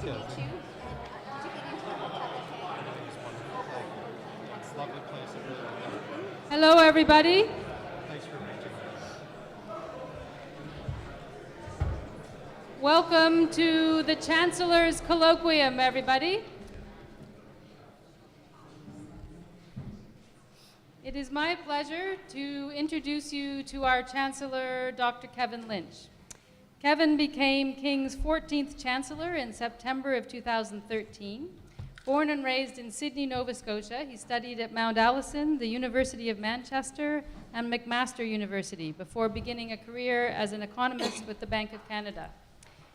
to meet you. Lovely place. Hello, everybody. Thanks for reaching out. Welcome to the Chancellor's Colloquium, everybody. It is my pleasure to introduce you to our Chancellor, Dr. Kevin Lynch. Kevin became King's 14th Chancellor in September of 2013. Born and raised in Sydney, Nova Scotia, he studied at Mount Allison, the University of Manchester, and McMaster University before beginning a career as an economist with the Bank of Canada.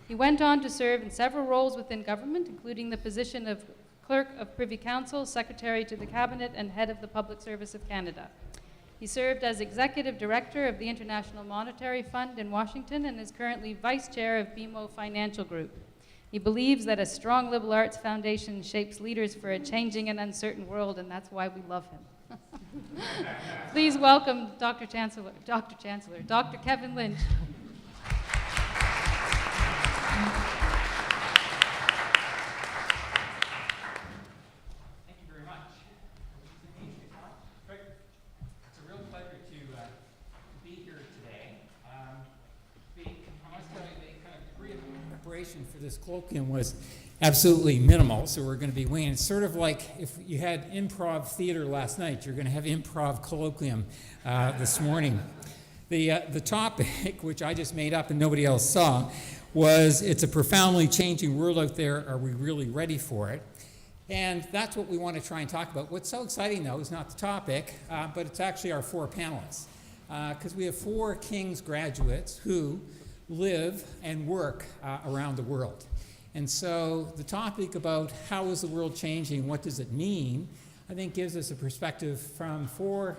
He went on to serve in several roles within government, including the position of Clerk of Privy Council, Secretary to the Cabinet, and Head of the Public Service of Canada. He served as Executive Director of the International Monetary Fund in Washington and is currently Vice Chair of BMO Financial Group. He believes that a strong liberal arts foundation shapes leaders for a changing and uncertain world, and that's why we love him. Please welcome Dr. Kevin Lynch. Thank you very much. It's a real pleasure to be here today. I must tell you, the kind of degree of preparation for this colloquium was absolutely minimal, so we're going to be winging. It's sort of like if you had improv theater last night, you're going to have improv colloquium this morning. The topic, which I just made up and nobody else saw, was it's a profoundly changing world out there. Are we really ready for it? And that's what we want to try and talk about. What's so exciting, though, is not the topic, but it's actually our four panelists. Because we have four King's graduates who live and work around the world. And so the topic about how is the world changing, what does it mean, I think gives us a perspective from four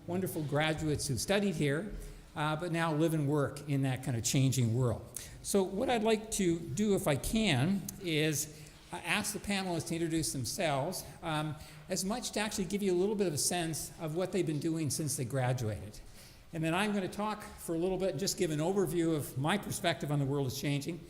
wonderful graduates who studied here, but now live and work in that kind of changing world. So what I'd like to do, if I can, is ask the panelists to introduce themselves, as much to actually give you a little bit of a sense of what they've been doing since they graduated. And then I'm going to talk for a little bit and just give an overview of my perspective on the world is changing.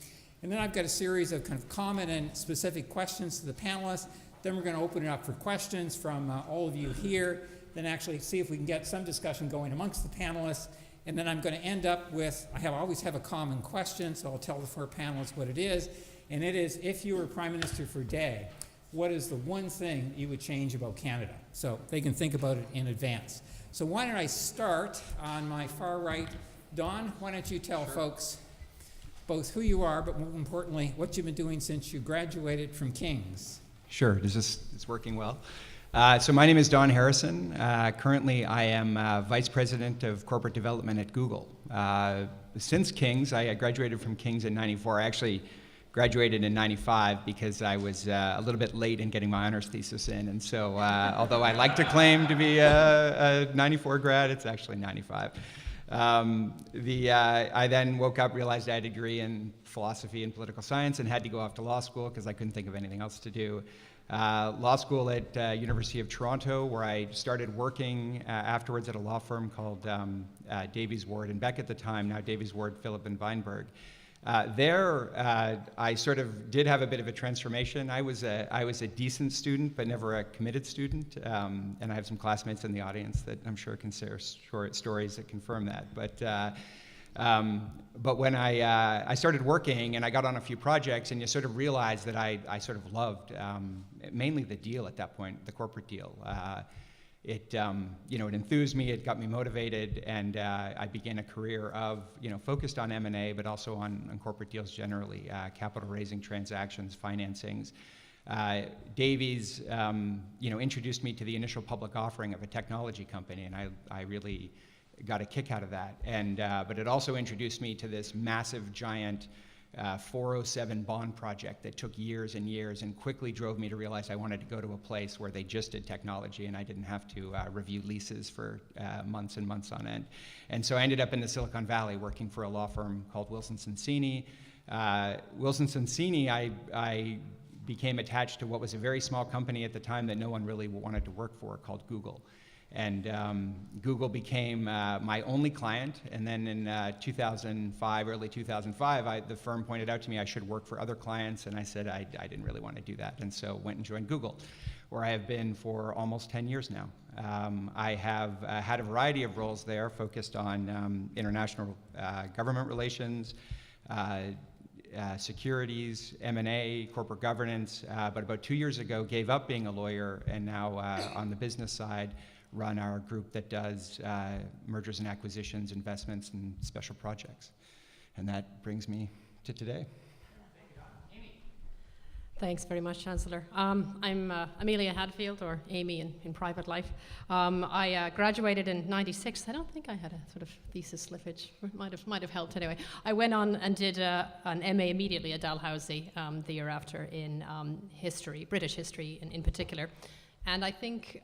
And then I've got a series of kind of common and specific questions to the panelists. Then we're going to open it up for questions from all of you here, then actually see if we can get some discussion going amongst the panelists. And then I'm going to end up with, always have a common question, so I'll tell the four panelists what it is. And it is, if you were Prime Minister for a day, what is the one thing you would change about Canada? So they can think about it in advance. So why don't I start on my far right. Don, why don't you tell folks both who you are, but more importantly, what you've been doing since you graduated from King's? Sure, it's working well. So my name is Don Harrison. Currently, I am Vice President of Corporate Development at Google. Since King's, I graduated from King's in '94. I actually graduated in '95 because I was a little bit late in getting my honors thesis in. And so, although I like to claim to be a '94 grad, it's actually '95. I then woke up, realized I had a degree in philosophy and political science, and had to go off to law school because I couldn't think of anything else to do. Law school at University of Toronto, where I started working afterwards at a law firm called Davies, Ward and Beck at the time, now Davies, Ward, Philip and Weinberg. I sort of did have a bit of a transformation. I was a decent student, but never a committed student. And I have some classmates in the audience that I'm sure can share stories that confirm that. But when I started working and I got on a few projects, and you sort of realize that I sort of loved mainly the deal at that point, the corporate deal. It enthused me, it got me motivated, and I began a career of, focused on M&A, but also on corporate deals generally, capital raising transactions, financings. Davies, introduced me to the initial public offering of a technology company, and I really got a kick out of that. But it also introduced me to this massive, giant 407 bond project that took years and years and quickly drove me to realize I wanted to go to a place where they just did technology and I didn't have to review leases for months and months on end. And so I ended up in the Silicon Valley working for a law firm called Wilson Sonsini. Wilson Sonsini, I became attached to what was a very small company at the time that no one really wanted to work for, called Google. And Google became my only client. And then in 2005, early 2005, the firm pointed out to me I should work for other clients. And I said I didn't really want to do that. And so went and joined Google, where I have been for almost 10 years now. I have had a variety of roles there focused on international government relations, securities, M&A, corporate governance, but about 2 years ago gave up being a lawyer and now on the business side run our group that does mergers and acquisitions, investments, and special projects. And that brings me to today. Thanks very much, Chancellor. I'm Amelia Hadfield, or Amy in private life. I graduated in '96. I don't think I had a sort of thesis slippage. Might have helped anyway. I went on and did an MA immediately at Dalhousie the year after in history, British history in particular. And I think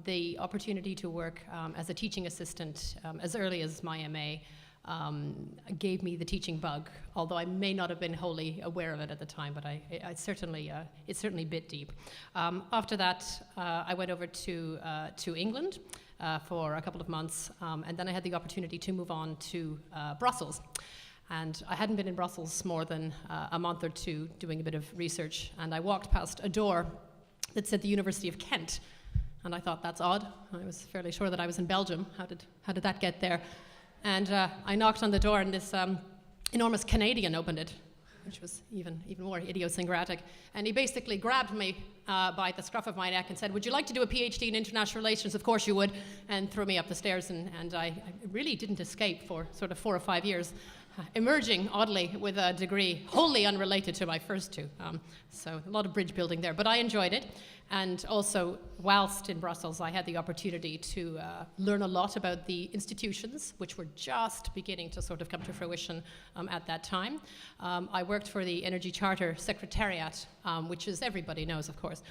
the opportunity to work as a teaching assistant as early as my MA gave me the teaching bug, although I may not have been wholly aware of it at the time, but it certainly bit deep. After that, I went over to England for a couple of months, and then I had the opportunity to move on to Brussels. And I hadn't been in Brussels more than a month or two doing a bit of research, and I walked past a door that said the University of Kent, and I thought, that's odd. I was fairly sure that I was in Belgium. How did that get there? And I knocked on the door, and this enormous Canadian opened it, which was even more idiosyncratic. And he basically grabbed me by the scruff of my neck and said, "Would you like to do a PhD in international relations? Of course you would," and threw me up the stairs. And I really didn't escape for sort of 4 or 5 years, emerging, oddly, with a degree wholly unrelated to my first two. So a lot of bridge building there, but I enjoyed it. And also, whilst in Brussels, I had the opportunity to learn a lot about the institutions, which were just beginning to sort of come to fruition at that time. I worked for the Energy Charter Secretariat, which, as everybody knows, of course,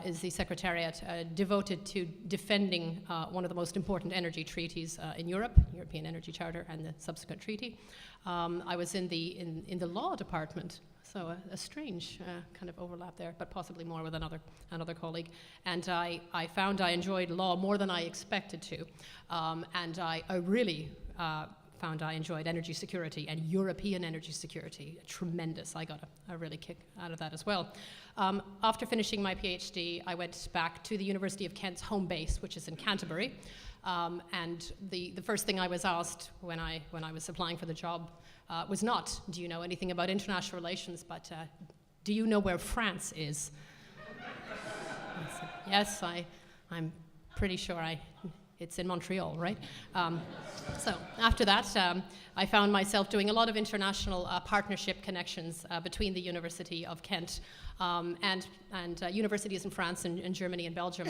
is the secretariat devoted to defending one of the most important energy treaties in Europe, European Energy Charter, and the subsequent treaty. I was in the law department, so a strange kind of overlap there, but possibly more with another colleague. And I found I enjoyed law more than I expected to, and I really found I enjoyed energy security and European energy security. Tremendous. I got a really kick out of that as well. After finishing my PhD, I went back to the University of Kent's home base, which is in Canterbury. And the first thing I was asked when I was applying for the job was not, do you know anything about international relations, but do you know where France is? I said, yes, I'm pretty sure it's in Montreal, right? So after that, I found myself doing a lot of international partnership connections between the University of Kent and universities in France and Germany and Belgium.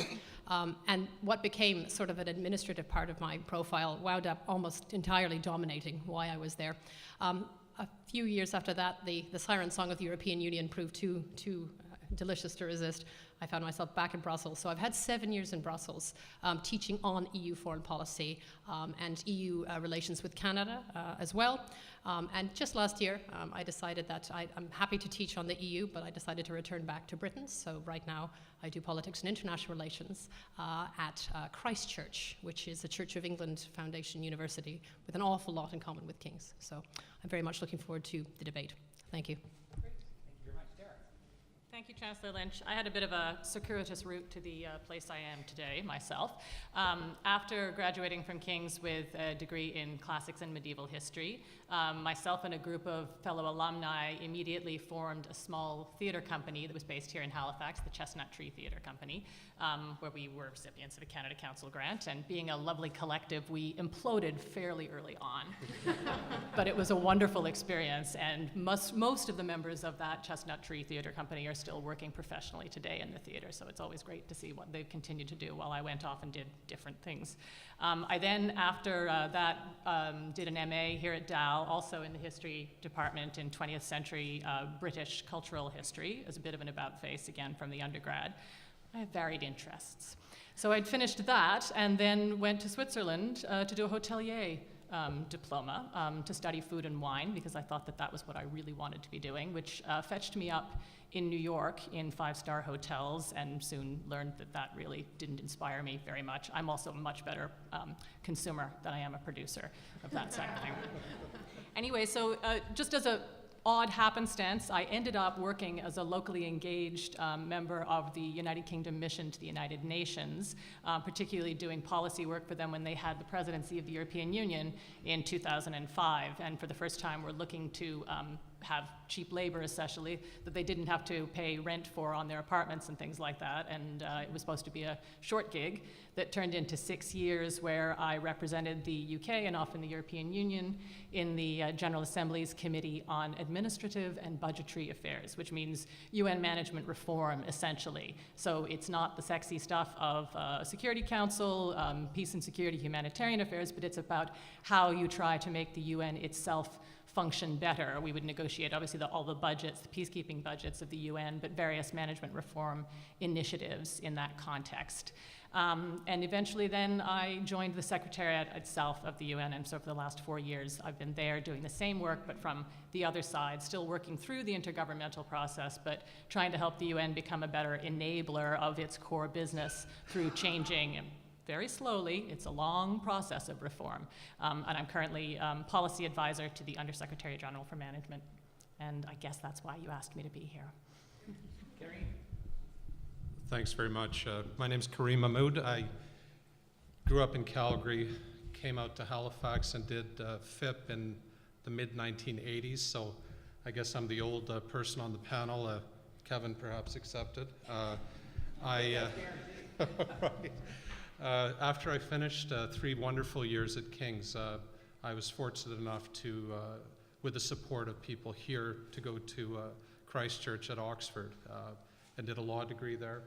And what became sort of an administrative part of my profile wound up almost entirely dominating why I was there. A few years after that, the siren song of the European Union proved too delicious to resist. I found myself back in Brussels. So I've had 7 years in Brussels teaching on EU foreign policy and EU relations with Canada as well. And just last year, I decided that I'm happy to teach on the EU, but I decided to return back to Britain. So right now, I do politics and international relations at Christchurch, which is a Church of England Foundation university with an awful lot in common with King's. So I'm very much looking forward to the debate. Thank you. Thank you, Chancellor Lynch. I had a bit of a circuitous route to the place I am today myself. After graduating from King's with a degree in classics and medieval history, myself and a group of fellow alumni immediately formed a small theatre company that was based here in Halifax, the Chestnut Tree Theatre Company, where we were recipients of a Canada Council grant. And being a lovely collective, we imploded fairly early on. But it was a wonderful experience, and most of the members of that Chestnut Tree Theatre Company are still working professionally today in the theatre, so it's always great to see what they've continued to do while I went off and did different things. I then, after that, did an MA here at Dal, also in the history department in 20th century British cultural history, as a bit of an about-face, again, from the undergrad. I have varied interests. So I'd finished that and then went to Switzerland to do a hotelier diploma to study food and wine, because I thought that was what I really wanted to be doing, which fetched me up in New York in 5-star hotels, and soon learned that that really didn't inspire me very much. I'm also a much better consumer than I am a producer of that side of thing. Anyway, so just as a odd happenstance, I ended up working as a locally engaged member of the United Kingdom mission to the United Nations, particularly doing policy work for them when they had the presidency of the European Union in 2005. And for the first time, we're looking to have cheap labor, essentially, that they didn't have to pay rent for on their apartments and things like that. And it was supposed to be a short gig that turned into 6 years, where I represented the UK and often the European Union in the General Assembly's Committee on Administrative and Budgetary Affairs, which means UN management reform, essentially. So it's not the sexy stuff of Security Council, peace and security, humanitarian affairs, but it's about how you try to make the UN itself function better. We would negotiate, obviously, all the budgets, the peacekeeping budgets of the UN, but various management reform initiatives in that context. And eventually then I joined the Secretariat itself of the UN, and so for the last 4 years I've been there doing the same work, but from the other side, still working through the intergovernmental process, but trying to help the UN become a better enabler of its core business through changing very slowly. It's a long process of reform. And I'm currently policy advisor to the Undersecretary General for Management. And I guess that's why you asked me to be here. Kareem. Thanks very much. My name's Kareem Mahmood. I grew up in Calgary, came out to Halifax and did FIP in the mid-1980s, so I guess I'm the old person on the panel, Kevin perhaps accepted. Right. After I finished 3 wonderful years at King's, I was fortunate enough to, with the support of people here, to go to Christchurch at Oxford and did a law degree there.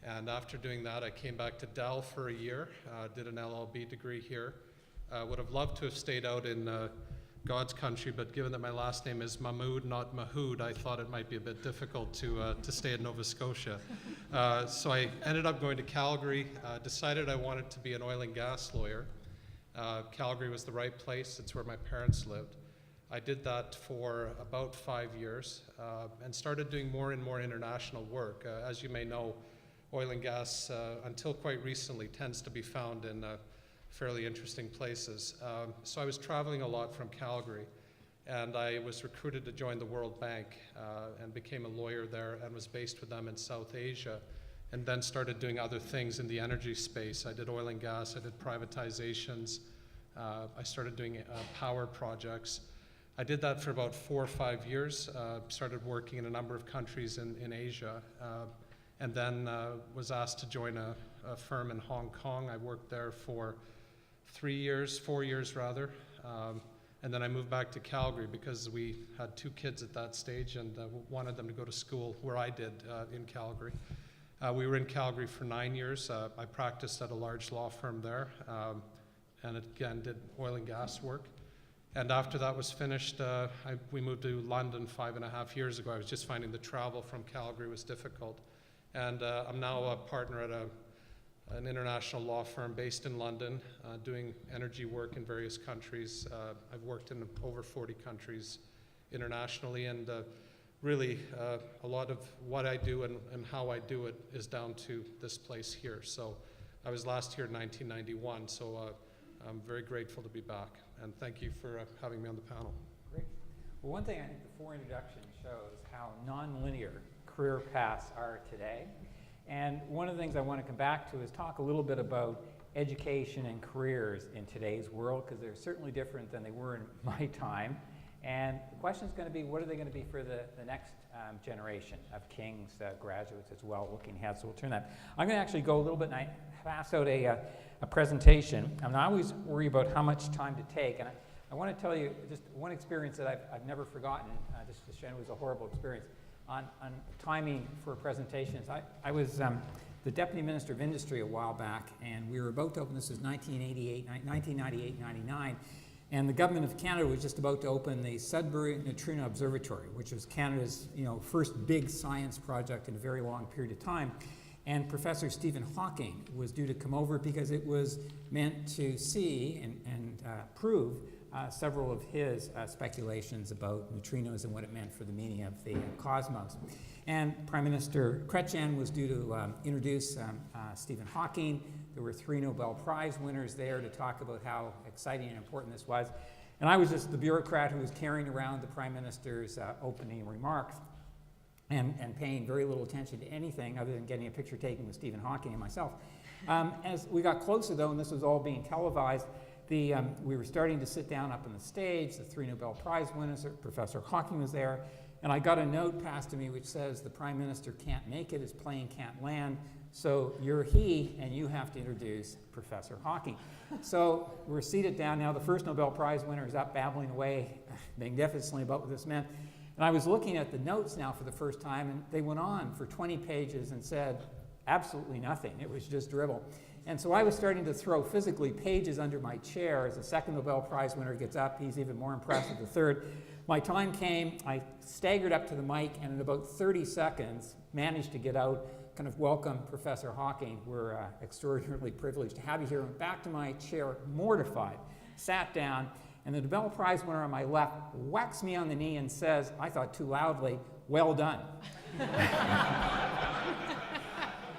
And after doing that, I came back to Dell for a year, did an LLB degree here. Would have loved to have stayed out in God's country, but given that my last name is Mahmood, not Mahood, I thought it might be a bit difficult to stay in Nova Scotia. So I ended up going to Calgary, decided I wanted to be an oil and gas lawyer. Calgary was the right place. It's where my parents lived. I did that for about 5 years and started doing more and more international work. As you may know, oil and gas, until quite recently, tends to be found in fairly interesting places. So I was traveling a lot from Calgary, and I was recruited to join the World Bank and became a lawyer there and was based with them in South Asia, and then started doing other things in the energy space. I did oil and gas, I did privatizations, I started doing power projects. I did that for about 4 or 5 years, started working in a number of countries in Asia, and then was asked to join a firm in Hong Kong. I worked there for 4 years rather, and then I moved back to Calgary because we had 2 kids at that stage and wanted them to go to school where I did in Calgary. We were in Calgary for 9 years. I practiced at a large law firm there, and again did oil and gas work. And after that was finished, we moved to London 5.5 years ago. I was just finding the travel from Calgary was difficult. And I'm now a partner at an international law firm based in London, doing energy work in various countries. I've worked in over 40 countries internationally, and really a lot of what I do and how I do it is down to this place here. So I was last here in 1991, so I'm very grateful to be back. And thank you for having me on the panel. Great. Well, one thing I think the 4 introduction shows how nonlinear career paths are today. And one of the things I want to come back to is talk a little bit about education and careers in today's world, because they're certainly different than they were in my time. And the question is going to be, what are they going to be for the next generation of King's graduates as well, looking ahead. So we'll turn that. I'm going to actually go a little bit, and I pass out a presentation. I always worry about how much time to take, and I want to tell you just one experience that I've never forgotten, just to show it was a horrible experience. On timing for presentations, I was the Deputy Minister of Industry a while back, and we were about to open, this was 1998, 99, and the Government of Canada was just about to open the Sudbury Neutrino Observatory, which was Canada's first big science project in a very long period of time. And Professor Stephen Hawking was due to come over because it was meant to see and prove several of his speculations about neutrinos and what it meant for the meaning of the cosmos. And Prime Minister Chrétien was due to introduce Stephen Hawking. There were 3 Nobel Prize winners there to talk about how exciting and important this was. And I was just the bureaucrat who was carrying around the Prime Minister's opening remarks and paying very little attention to anything other than getting a picture taken with Stephen Hawking and myself. As we got closer, though, and this was all being televised, we were starting to sit down up on the stage. The 3 Nobel Prize winners, Professor Hawking was there, and I got a note passed to me which says the Prime Minister can't make it, his plane can't land, so you're he, and you have to introduce Professor Hawking. So we're seated down now. The first Nobel Prize winner is up babbling away magnificently about what this meant. And I was looking at the notes now for the first time, and they went on for 20 pages and said absolutely nothing. It was just dribble. And so I was starting to throw physically pages under my chair as the second Nobel Prize winner gets up. He's even more impressed with the third. My time came. I staggered up to the mic, and in about 30 seconds, managed to get out, kind of welcome Professor Hawking. We're extraordinarily privileged to have you here. Went back to my chair, mortified, sat down, and the Nobel Prize winner on my left whacks me on the knee and says, I thought too loudly, well done.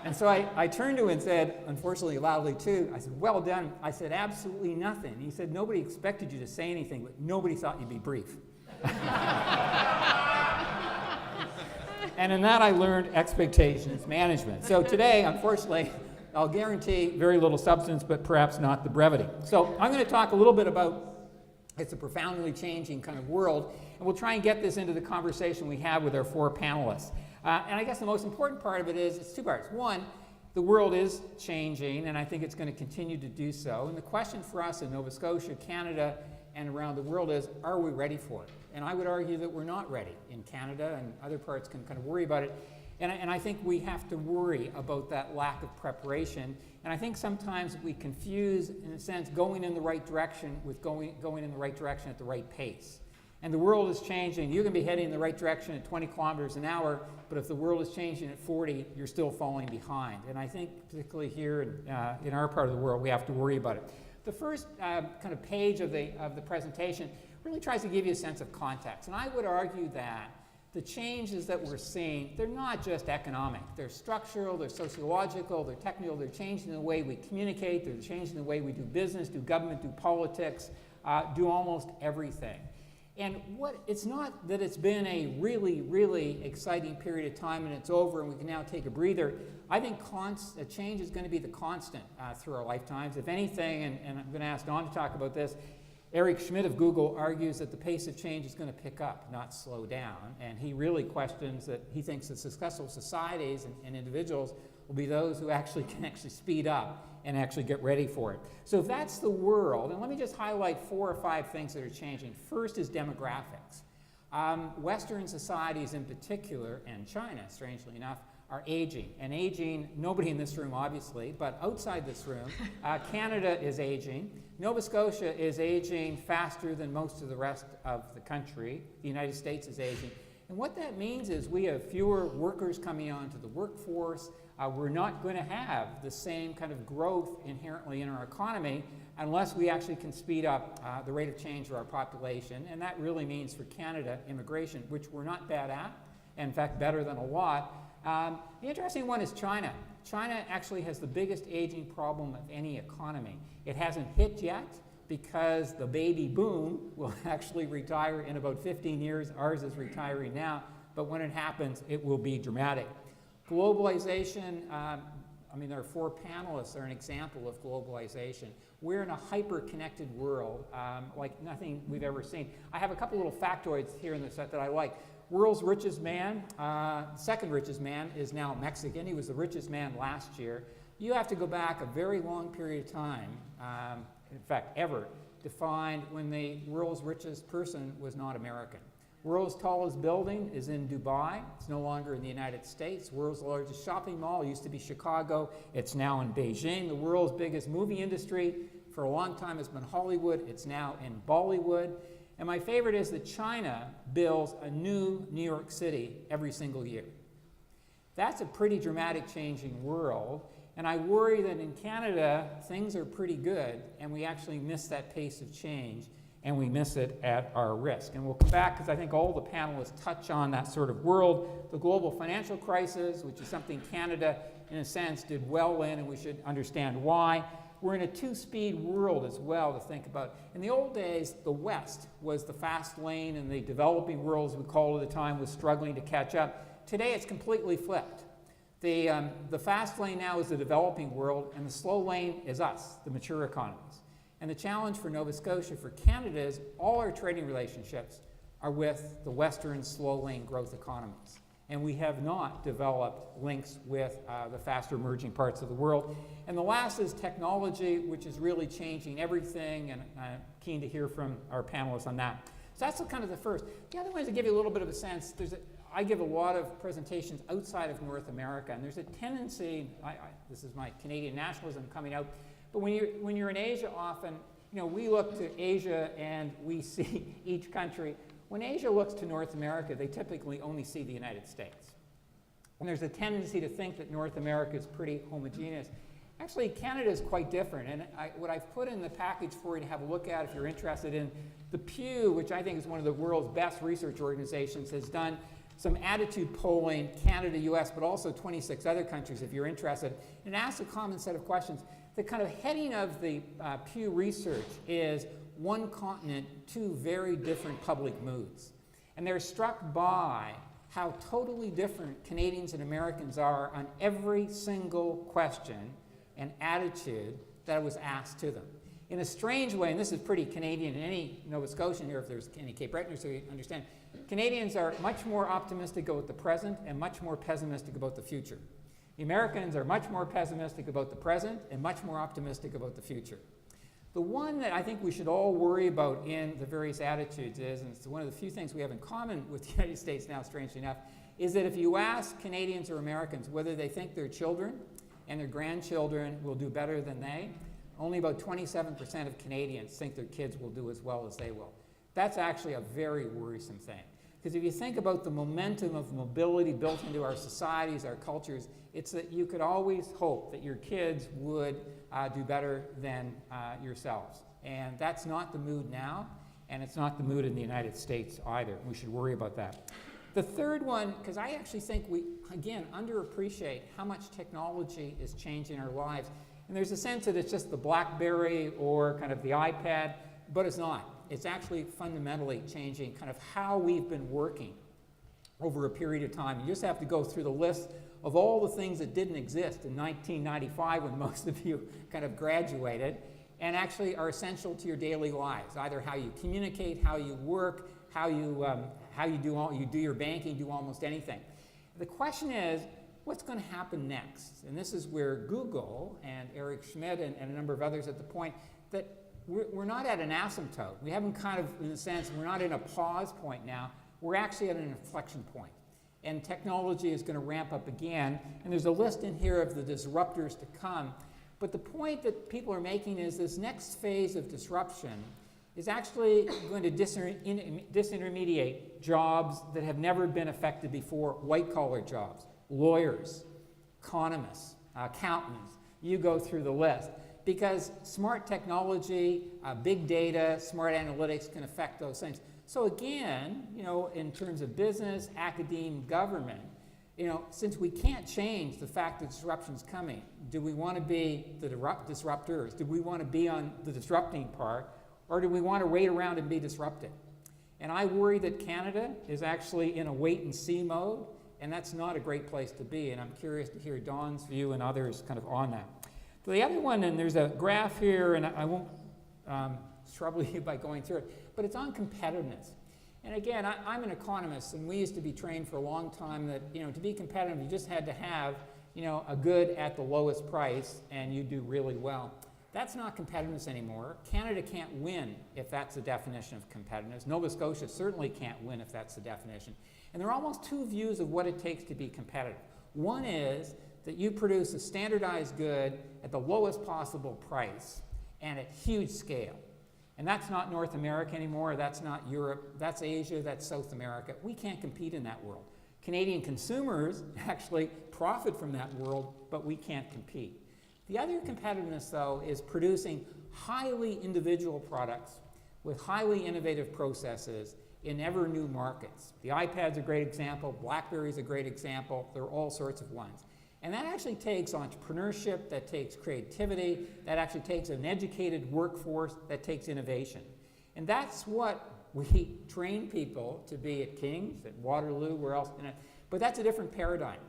And so I turned to him and said, unfortunately loudly too, I said, well done. I said, absolutely nothing. He said, nobody expected you to say anything, but nobody thought you'd be brief. And in that I learned expectations management. So today, unfortunately, I'll guarantee very little substance, but perhaps not the brevity. So I'm going to talk a little bit about, it's a profoundly changing kind of world, and we'll try and get this into the conversation we have with our 4 panelists. And I guess the most important part of it is, it's 2 parts. One, the world is changing, and I think it's going to continue to do so. And the question for us in Nova Scotia, Canada, and around the world is, are we ready for it? And I would argue that we're not ready in Canada, and other parts can kind of worry about it. And I think we have to worry about that lack of preparation. And I think sometimes we confuse, in a sense, going in the right direction with going in the right direction at the right pace. And the world is changing. You can be heading in the right direction at 20 kilometers an hour, but if the world is changing at 40, you're still falling behind. And I think particularly here in our part of the world, we have to worry about it. The first kind of page of the presentation really tries to give you a sense of context. And I would argue that the changes that we're seeing, they're not just economic. They're structural, they're sociological, they're technical, they're changing the way we communicate, they're changing the way we do business, do government, do politics, do almost everything. And it's not that it's been a really, really exciting period of time and it's over and we can now take a breather. I think change is going to be the constant through our lifetimes. If anything, and I'm going to ask Don to talk about this, Eric Schmidt of Google argues that the pace of change is going to pick up, not slow down. And he really questions that he thinks that successful societies and individuals will be those who can speed up and actually get ready for it. So if that's the world, and let me just highlight 4 or 5 things that are changing. First is demographics. Western societies in particular, and China, strangely enough, are aging. And aging, nobody in this room obviously, but outside this room, Canada is aging. Nova Scotia is aging faster than most of the rest of the country. The United States is aging. And what that means is we have fewer workers coming onto the workforce. We're not going to have the same kind of growth inherently in our economy unless we actually can speed up the rate of change of our population. And that really means for Canada, immigration, which we're not bad at, and in fact better than a lot. The interesting one is China. China actually has the biggest aging problem of any economy. It hasn't hit yet because the baby boom will actually retire in about 15 years. Ours is retiring now, but when it happens, it will be dramatic. Globalization, there are 4 panelists that are an example of globalization. We're in a hyper-connected world like nothing we've ever seen. I have a couple little factoids here in the set that I like. World's richest man, second richest man, is now Mexican. He was the richest man last year. You have to go back a very long period of time, in fact, ever, to find when the world's richest person was not American. World's tallest building is in Dubai. It's no longer in the United States. World's largest shopping mall used to be Chicago. It's now in Beijing. The world's biggest movie industry for a long time has been Hollywood. It's now in Bollywood. And my favorite is that China builds a new New York City every single year. That's a pretty dramatic changing world. And I worry that in Canada, things are pretty good, and we actually miss that pace of change. and we miss it at our risk. And we'll come back, because I think all the panelists touch on that sort of world. The global financial crisis, which is something Canada, in a sense, did well in, and we should understand why. We're in a two-speed world as well to think about. In the old days, the West was the fast lane, and the developing world, as we called it at the time, was struggling to catch up. Today, it's completely flipped. The fast lane now is the developing world, and the slow lane is us, the mature economies. And the challenge for Nova Scotia, for Canada, is all our trading relationships are with the Western slow lane growth economies. And we have not developed links with the faster emerging parts of the world. And the last is technology, which is really changing everything, and I'm keen to hear from our panelists on that. So that's kind of the first. The other one is to give you a little bit of a sense. I give a lot of presentations outside of North America, and there's a tendency, this is my Canadian nationalism coming out, but when you're in Asia often, we look to Asia and we see each country. When Asia looks to North America, they typically only see the United States. And there's a tendency to think that North America is pretty homogeneous. Actually, Canada is quite different. And what I've put in the package for you to have a look at if you're interested in, the Pew, which I think is one of the world's best research organizations, has done some attitude polling, Canada, US, but also 26 other countries if you're interested, and asks a common set of questions. The kind of heading of the Pew research is one continent, two very different public moods. And they're struck by how totally different Canadians and Americans are on every single question and attitude that was asked to them. In a strange way, and this is pretty Canadian, and any Nova Scotian here, if there's any Cape Bretoners, so you understand, Canadians are much more optimistic about the present and much more pessimistic about the future. The Americans are much more pessimistic about the present and much more optimistic about the future. The one that I think we should all worry about in the various attitudes is, and it's one of the few things we have in common with the United States now, strangely enough, is that if you ask Canadians or Americans whether they think their children and their grandchildren will do better than they, only about 27% of Canadians think their kids will do as well as they will. That's actually a very worrisome thing. Because if you think about the momentum of mobility built into our societies, our cultures, it's that you could always hope that your kids would do better than yourselves. And that's not the mood now, and it's not the mood in the United States either. We should worry about that. The third one, because I actually think we, again, underappreciate how much technology is changing our lives. And there's a sense that it's just the BlackBerry or kind of the iPad, but it's not. It's actually fundamentally changing kind of how we've been working over a period of time. You just have to go through the list of all the things that didn't exist in 1995 when most of you kind of graduated and actually are essential to your daily lives, either how you communicate, how you work, how you do your banking, do almost anything. The question is, what's going to happen next? And this is where Google and Eric Schmidt and a number of others at the point that we're not at an asymptote. We haven't kind of, in a sense, we're not in a pause point now. We're actually at an inflection point. And technology is going to ramp up again. And there's a list in here of the disruptors to come. But the point that people are making is this next phase of disruption is actually going to disintermediate jobs that have never been affected before, white-collar jobs, lawyers, economists, accountants. You go through the list. Because smart technology, big data, smart analytics can affect those things. So again, in terms of business, academia, government, since we can't change the fact that disruption's coming, do we want to be the disruptors? Do we want to be on the disrupting part? Or do we want to wait around and be disrupted? And I worry that Canada is actually in a wait-and-see mode, and that's not a great place to be. And I'm curious to hear Don's view and others kind of on that. So the other one, and there's a graph here, and I won't trouble you by going through it, but it's on competitiveness. And again, I'm an economist, and we used to be trained for a long time that to be competitive, you just had to have a good at the lowest price, and you do really well. That's not competitiveness anymore. Canada can't win if that's the definition of competitiveness. Nova Scotia certainly can't win if that's the definition. And there are almost two views of what it takes to be competitive. One is that you produce a standardized good at the lowest possible price and at huge scale. And that's not North America anymore, that's not Europe, that's Asia, that's South America. We can't compete in that world. Canadian consumers actually profit from that world, but we can't compete. The other competitiveness, though, is producing highly individual products with highly innovative processes in ever new markets. The iPad's a great example, BlackBerry's a great example, there are all sorts of ones. And that actually takes entrepreneurship, that takes creativity, that actually takes an educated workforce, that takes innovation. And that's what we train people to be at King's, at Waterloo, where else, but that's a different paradigm.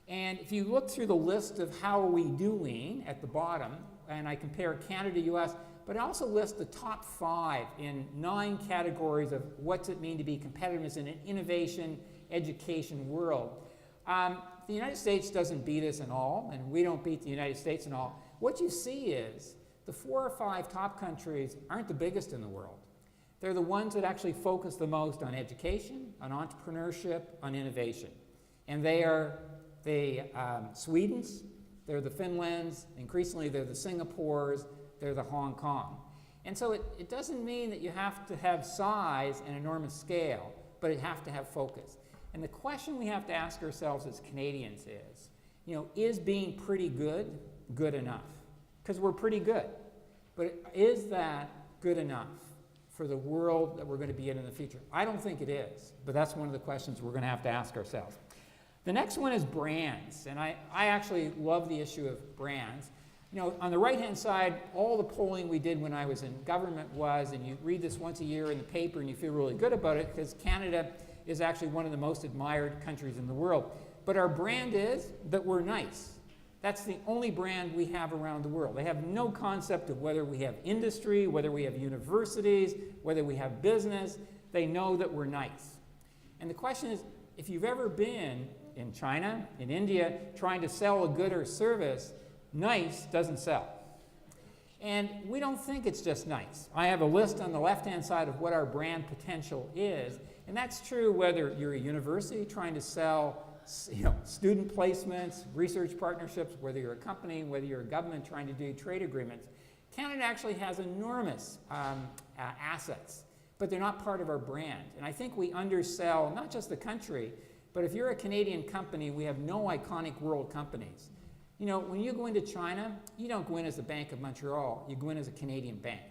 And if you look through the list of how are we doing at the bottom, and I compare Canada, US, but I also list the top 5 in 9 categories of what's it mean to be competitiveness in an innovation, education world. The United States doesn't beat us in all, and we don't beat the United States in all. What you see is the 4 or 5 top countries aren't the biggest in the world. They're the ones that actually focus the most on education, on entrepreneurship, on innovation. And they are the Swedens, they're the Finlands, increasingly they're the Singapores, they're the Hong Kong. And so it doesn't mean that you have to have size and enormous scale, but you have to have focus. And the question we have to ask ourselves as Canadians is being pretty good good enough? Because we're pretty good. But is that good enough for the world that we're going to be in the future? I don't think it is, but that's one of the questions we're going to have to ask ourselves. The next one is brands, and I actually love the issue of brands. On the right-hand side, all the polling we did when I was in government was, and you read this once a year in the paper and you feel really good about it because Canada is actually one of the most admired countries in the world. But our brand is that we're nice. That's the only brand we have around the world. They have no concept of whether we have industry, whether we have universities, whether we have business. They know that we're nice. And the question is, if you've ever been in China, in India, trying to sell a good or service, nice doesn't sell. And we don't think it's just nice. I have a list on the left-hand side of what our brand potential is, and that's true whether you're a university trying to sell student placements, research partnerships, whether you're a company, whether you're a government trying to do trade agreements. Canada actually has enormous assets, but they're not part of our brand. And I think we undersell not just the country, but if you're a Canadian company, we have no iconic world companies. When you go into China, you don't go in as the Bank of Montreal, you go in as a Canadian bank.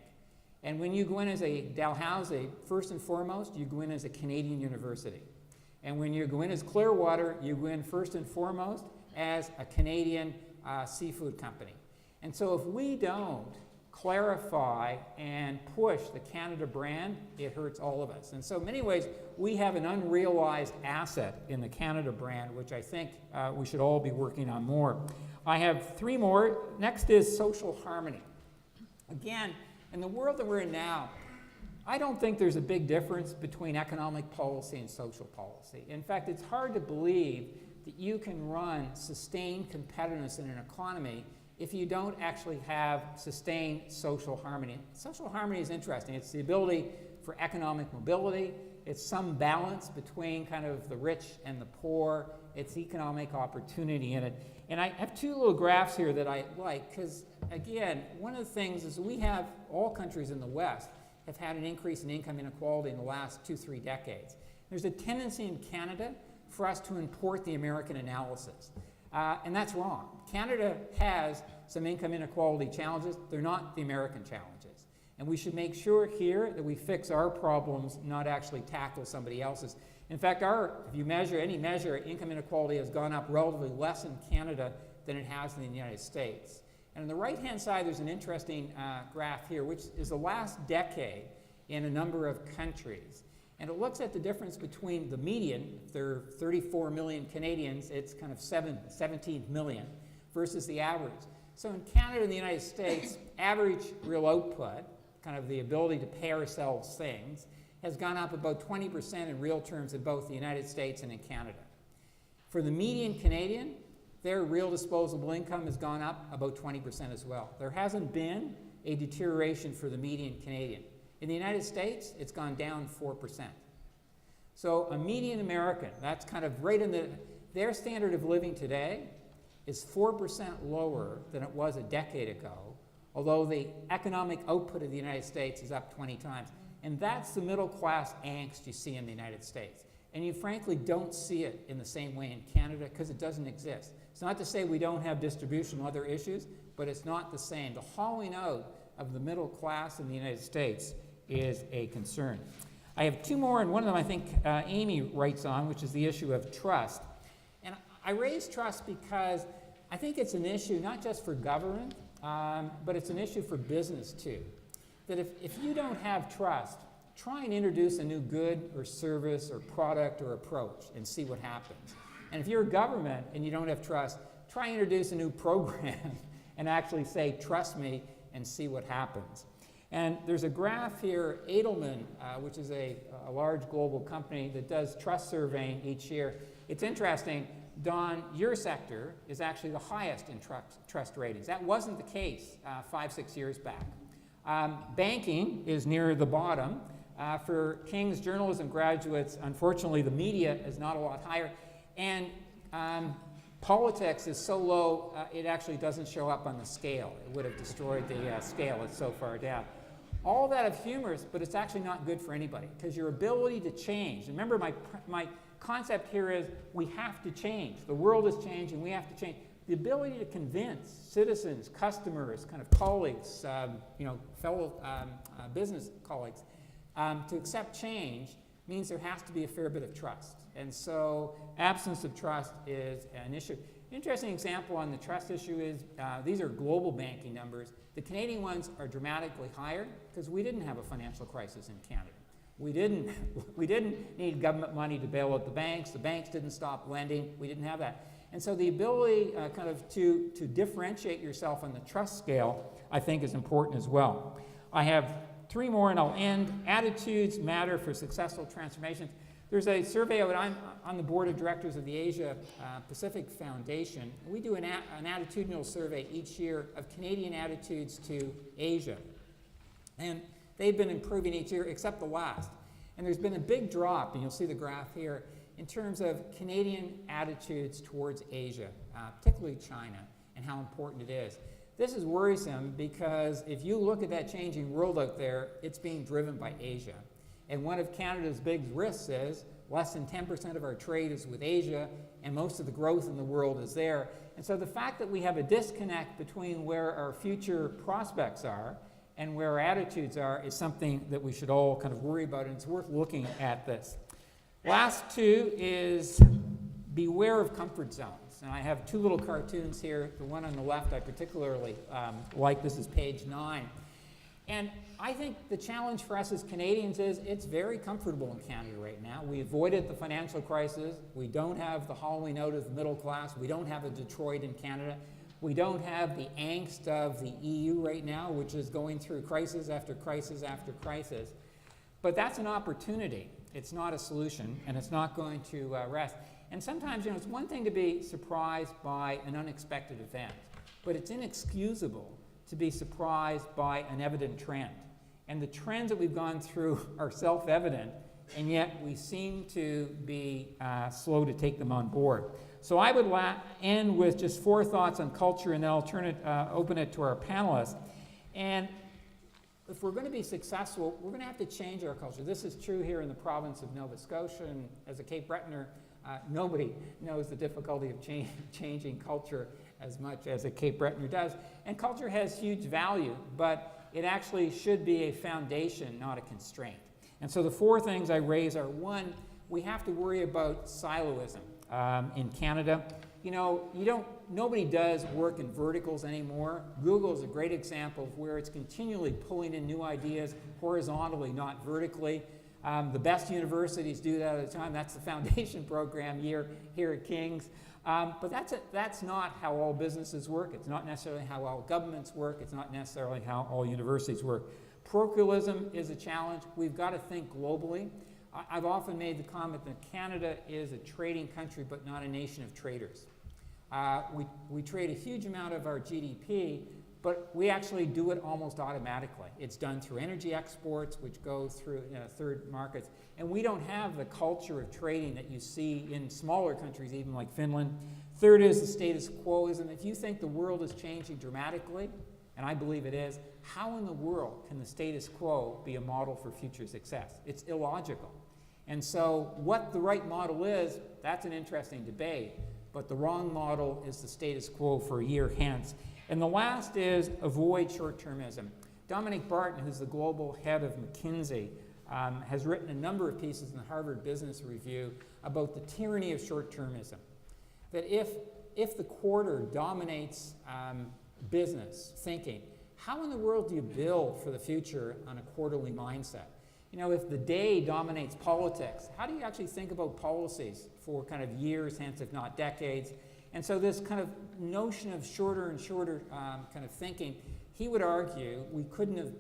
And when you go in as a Dalhousie, first and foremost, you go in as a Canadian university. And when you go in as Clearwater, you go in first and foremost as a Canadian seafood company. And so if we don't clarify and push the Canada brand, it hurts all of us. And so in many ways, we have an unrealized asset in the Canada brand, which I think we should all be working on more. I have 3 more. Next is social harmony. Again, in the world that we're in now, I don't think there's a big difference between economic policy and social policy. In fact, it's hard to believe that you can run sustained competitiveness in an economy if you don't actually have sustained social harmony. Social harmony is interesting. It's the ability for economic mobility. It's some balance between kind of the rich and the poor. It's economic opportunity in it. And I have 2 little graphs here that I like because, again, one of the things is all countries in the West have had an increase in income inequality in the last 2-3 decades. There's a tendency in Canada for us to import the American analysis. And that's wrong. Canada has some income inequality challenges. They're not the American challenges. And we should make sure here that we fix our problems, not actually tackle somebody else's. In fact, if you measure any measure, income inequality has gone up relatively less in Canada than it has in the United States. And on the right-hand side, there's an interesting graph here, which is the last decade in a number of countries. And it looks at the difference between the median, if there are 34 million Canadians, it's kind of 17 million, versus the average. So in Canada and the United States, average real output, kind of the ability to pay ourselves things, has gone up about 20% in real terms in both the United States and in Canada. For the median Canadian, their real disposable income has gone up about 20% as well. There hasn't been a deterioration for the median Canadian. In the United States, it's gone down 4%. So a median American, that's kind of right in their standard of living today is 4% lower than it was a decade ago, although the economic output of the United States is up 20 times. And that's the middle class angst you see in the United States. And you frankly don't see it in the same way in Canada because it doesn't exist. It's not to say we don't have distribution and other issues, but it's not the same. The hollowing out of the middle class in the United States is a concern. I have two more, and one of them I think Amy writes on, which is the issue of trust. And I raise trust because I think it's an issue not just for government, but it's an issue for business too. That if you don't have trust, try and introduce a new good or service or product or approach and see what happens. And if you're a government and you don't have trust, try and introduce a new program and actually say, trust me, and see what happens. And there's a graph here, Edelman, which is a large global company that does trust surveying each year. It's interesting, Don, your sector is actually the highest in trust ratings. That wasn't the case 5-6 years back. Banking is near the bottom. For King's journalism graduates, unfortunately, the media is not a lot higher. And politics is so low, it actually doesn't show up on the scale. It would have destroyed the scale. It's so far down. All that of humorous, but it's actually not good for anybody, because your ability to change. Remember, my concept here is we have to change. The world is changing. We have to change. The ability to convince citizens, customers, kind of colleagues, fellow business colleagues, to accept change means there has to be a fair bit of trust. And so absence of trust is an issue. Interesting example on the trust issue is these are global banking numbers. The Canadian ones are dramatically higher because we didn't have a financial crisis in Canada. We didn't need government money to bail out the banks. The banks didn't stop lending. We didn't have that. And so the ability to differentiate yourself on the trust scale, I think, is important as well. I have three more and I'll end. Attitudes matter for successful transformations. There's a survey, I'm on the board of directors of the Asia Pacific Foundation. We do an attitudinal survey each year of Canadian attitudes to Asia. And they've been improving each year except the last. And there's been a big drop, and you'll see the graph here, in terms of Canadian attitudes towards Asia, particularly China, and how important it is. This is worrisome because if you look at that changing world out there, it's being driven by Asia. And one of Canada's big risks is less than 10% of our trade is with Asia, and most of the growth in the world is there. And so the fact that we have a disconnect between where our future prospects are and where our attitudes are is something that we should all kind of worry about, and it's worth looking at this. Last two is beware of comfort zones. And I have two little cartoons here. The one on the left I particularly like. This is page 9. And I think the challenge for us as Canadians is it's very comfortable in Canada right now. We avoided the financial crisis. We don't have the hollowing out of the middle class. We don't have a Detroit in Canada. We don't have the angst of the EU right now, which is going through crisis after crisis after crisis. But that's an opportunity. It's not a solution, and it's not going to rest. And sometimes, it's one thing to be surprised by an unexpected event, but it's inexcusable to be surprised by an evident trend. And the trends that we've gone through are self-evident, and yet we seem to be slow to take them on board. So I would end with just 4 thoughts on culture, and then I'll open it to our panelists. And if we're going to be successful, we're going to have to change our culture. This is true here in the province of Nova Scotia, and as a Cape Bretoner, nobody knows the difficulty of changing culture as much as a Cape Bretoner does. And culture has huge value, but it actually should be a foundation, not a constraint. And so the 4 things I raise are, 1, we have to worry about siloism in Canada. Nobody does work in verticals anymore. Google is a great example of where it's continually pulling in new ideas horizontally, not vertically. The best universities do that at a time. That's the foundation program here at King's. But that's not how all businesses work. It's not necessarily how all governments work. It's not necessarily how all universities work. Parochialism is a challenge. We've got to think globally. I've often made the comment that Canada is a trading country, but not a nation of traders. We trade a huge amount of our GDP, but we actually do it almost automatically. It's done through energy exports, which go through third markets. And we don't have the culture of trading that you see in smaller countries, even like Finland. Third is the status quoism. If you think the world is changing dramatically, and I believe it is, how in the world can the status quo be a model for future success? It's illogical. And so what the right model is, that's an interesting debate, but the wrong model is the status quo for a year hence. And the last is avoid short-termism. Dominic Barton, who's the global head of McKinsey, has written a number of pieces in the Harvard Business Review about the tyranny of short-termism. That if the quarter dominates business thinking, how in the world do you build for the future on a quarterly mindset? You know, if the day dominates politics, how do you actually think about policies for kind of years hence, if not decades? And so this kind of notion of shorter and shorter kind of thinking, he would argue we couldn't have,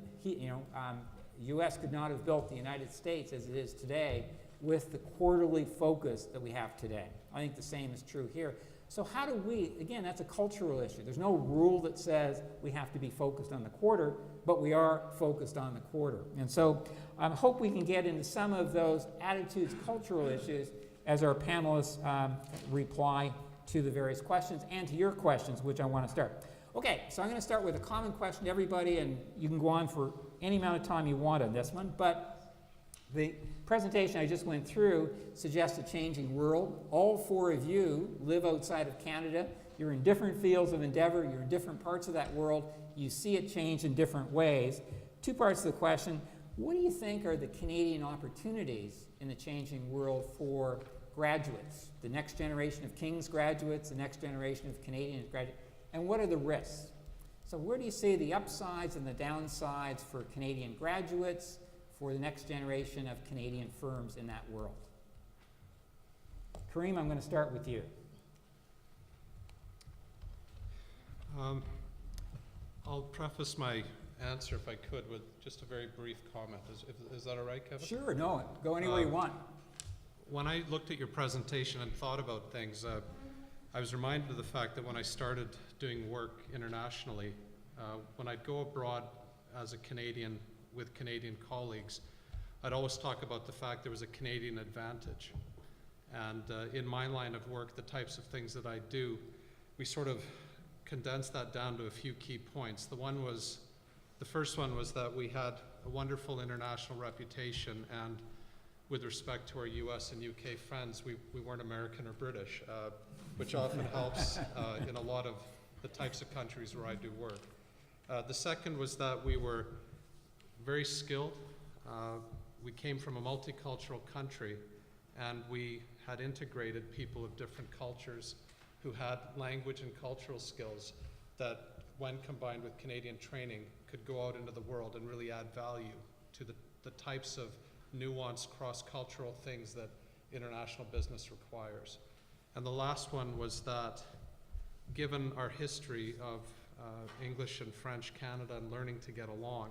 U.S. could not have built the United States as it is today with the quarterly focus that we have today. I think the same is true here. So how do we, again, that's a cultural issue. There's no rule that says we have to be focused on the quarter, but we are focused on the quarter. And so I hope we can get into some of those attitudes, cultural issues, as our panelists reply to the various questions and to your questions, which I want to start. Okay, so I'm going to start with a common question to everybody, and you can go on for any amount of time you want on this one, but the presentation I just went through suggests a changing world. All four of you live outside of Canada. You're in different fields of endeavor. You're in different parts of that world. You see it change in different ways. Two parts of the question. What do you think are the Canadian opportunities in the changing world for graduates, the next generation of King's graduates, the next generation of Canadian graduates, and what are the risks? So where do you see the upsides and the downsides for Canadian graduates, for the next generation of Canadian firms in that world? Kareem, I'm going to start with you. I'll preface my answer, if I could, with just a very brief comment. Is that all right, Kevin? Sure, no, go anywhere you want. When I looked at your presentation and thought about things, I was reminded of the fact that when I started doing work internationally, when I'd go abroad as a Canadian with Canadian colleagues, I'd always talk about the fact there was a Canadian advantage. And in my line of work, the types of things that I do, we sort of condensed that down to a few key points. The first one was that we had a wonderful international reputation, and with respect to our US and UK friends, we weren't American or British, which often helps in a lot of the types of countries where I do work. The second was that we were very skilled. We came from a multicultural country, and we had integrated people of different cultures who had language and cultural skills that, when combined with Canadian training, could go out into the world and really add value to the types of nuanced cross-cultural things that international business requires. And the last one was that, given our history of English and French Canada and learning to get along,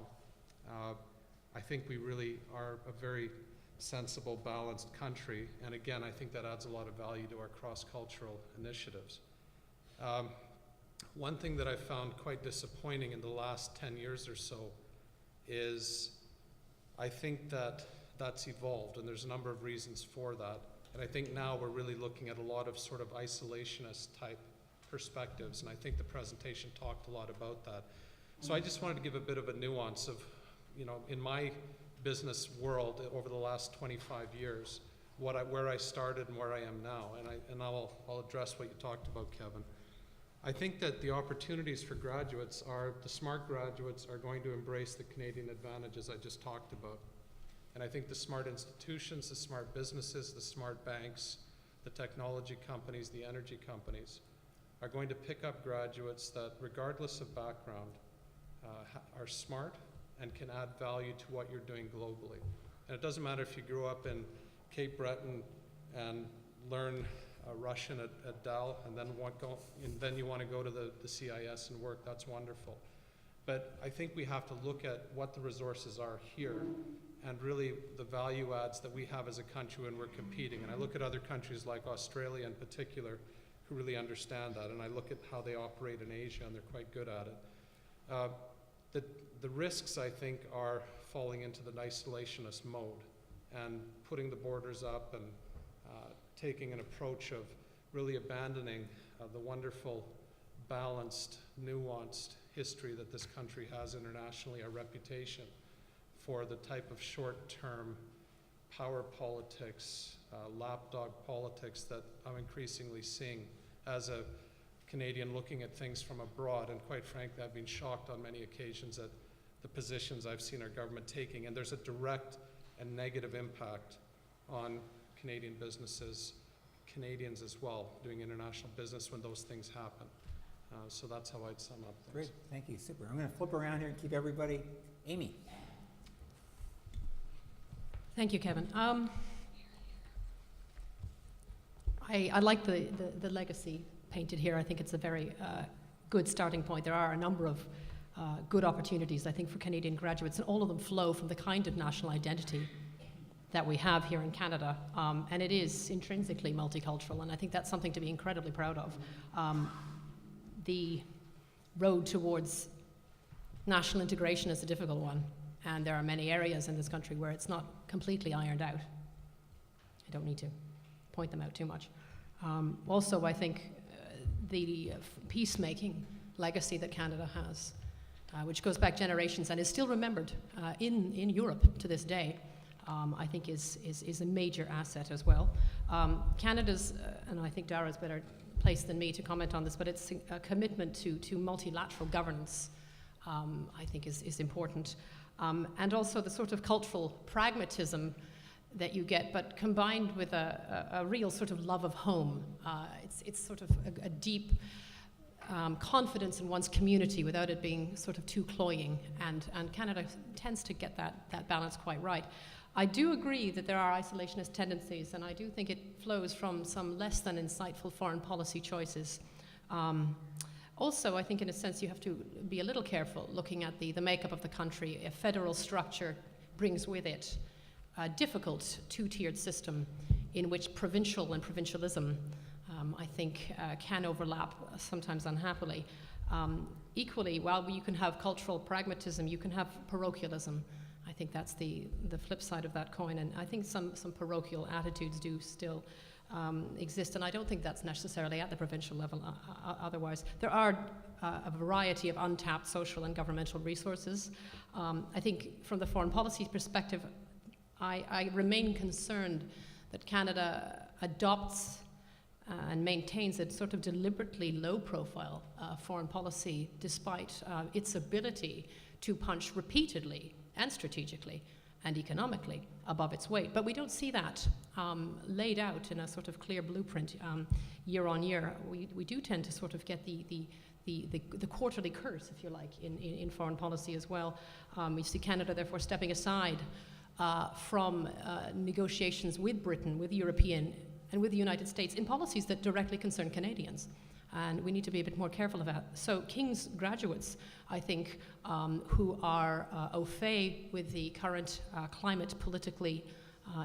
I think we really are a very sensible, balanced country. And again, I think that adds a lot of value to our cross-cultural initiatives. One thing that I found quite disappointing in the last 10 years or so is I think that that's evolved, and there's a number of reasons for that. And I think now we're really looking at a lot of sort of isolationist type perspectives, and I think the presentation talked a lot about that. So I just wanted to give a bit of a nuance of, in my business world over the last 25 years, where I started and where I am now, and I'll address what you talked about, Kevin. I think that the opportunities for graduates are, the smart graduates are going to embrace the Canadian advantages I just talked about. And I think the smart institutions, the smart businesses, the smart banks, the technology companies, the energy companies are going to pick up graduates that, regardless of background, are smart and can add value to what you're doing globally. And it doesn't matter if you grew up in Cape Breton and learn Russian at Dal, and then you want to go to the CIS and work. That's wonderful. But I think we have to look at what the resources are here and really the value adds that we have as a country when we're competing. And I look at other countries like Australia in particular who really understand that, and I look at how they operate in Asia, and they're quite good at it. The risks, I think, are falling into the isolationist mode and putting the borders up and taking an approach of really abandoning the wonderful, balanced, nuanced history that this country has internationally, our reputation, for the type of short-term power politics, lapdog politics that I'm increasingly seeing as a Canadian looking at things from abroad. And quite frankly, I've been shocked on many occasions at the positions I've seen our government taking, and there's a direct and negative impact on Canadian businesses, Canadians as well, doing international business when those things happen. So that's how I'd sum up things. Great, thank you, super. I'm going to flip around here and keep everybody. Amy. Thank you, Kevin. I like the legacy painted here. I think it's a very good starting point. There are a number of good opportunities, I think, for Canadian graduates, and all of them flow from the kind of national identity that we have here in Canada, and it is intrinsically multicultural, and I think that's something to be incredibly proud of. The road towards national integration is a difficult one, and there are many areas in this country where it's not completely ironed out. I don't need to point them out too much. Also, I think the peacemaking legacy that Canada has, which goes back generations and is still remembered in Europe to this day, I think is a major asset as well. Canada's, and I think Dara's better placed than me to comment on this, but it's a commitment to multilateral governance, I think is important. And also the sort of cultural pragmatism that you get, but combined with a real sort of love of home. It's sort of a deep confidence in one's community without it being sort of too cloying, and Canada tends to get that balance quite right. I do agree that there are isolationist tendencies, and I do think it flows from some less than insightful foreign policy choices. Also, I think in a sense you have to be a little careful looking at the makeup of the country. A federal structure brings with it a difficult two-tiered system in which provincial and provincialism, I think, can overlap, sometimes unhappily. Equally, while you can have cultural pragmatism, you can have parochialism. I think that's the flip side of that coin, and I think some parochial attitudes do still exist, and I don't think that's necessarily at the provincial level otherwise. There are a variety of untapped social and governmental resources. I think from the foreign policy perspective, I remain concerned that Canada adopts and maintains a sort of deliberately low-profile foreign policy despite its ability to punch repeatedly and strategically and economically above its weight. But we don't see that laid out in a sort of clear blueprint year on year. We do tend to sort of get the quarterly curse, if you like, in foreign policy as well. We see Canada, therefore, stepping aside from negotiations with Britain, with European, and with the United States in policies that directly concern Canadians. And we need to be a bit more careful of that. So King's graduates, I think, who are au fait with the current climate politically,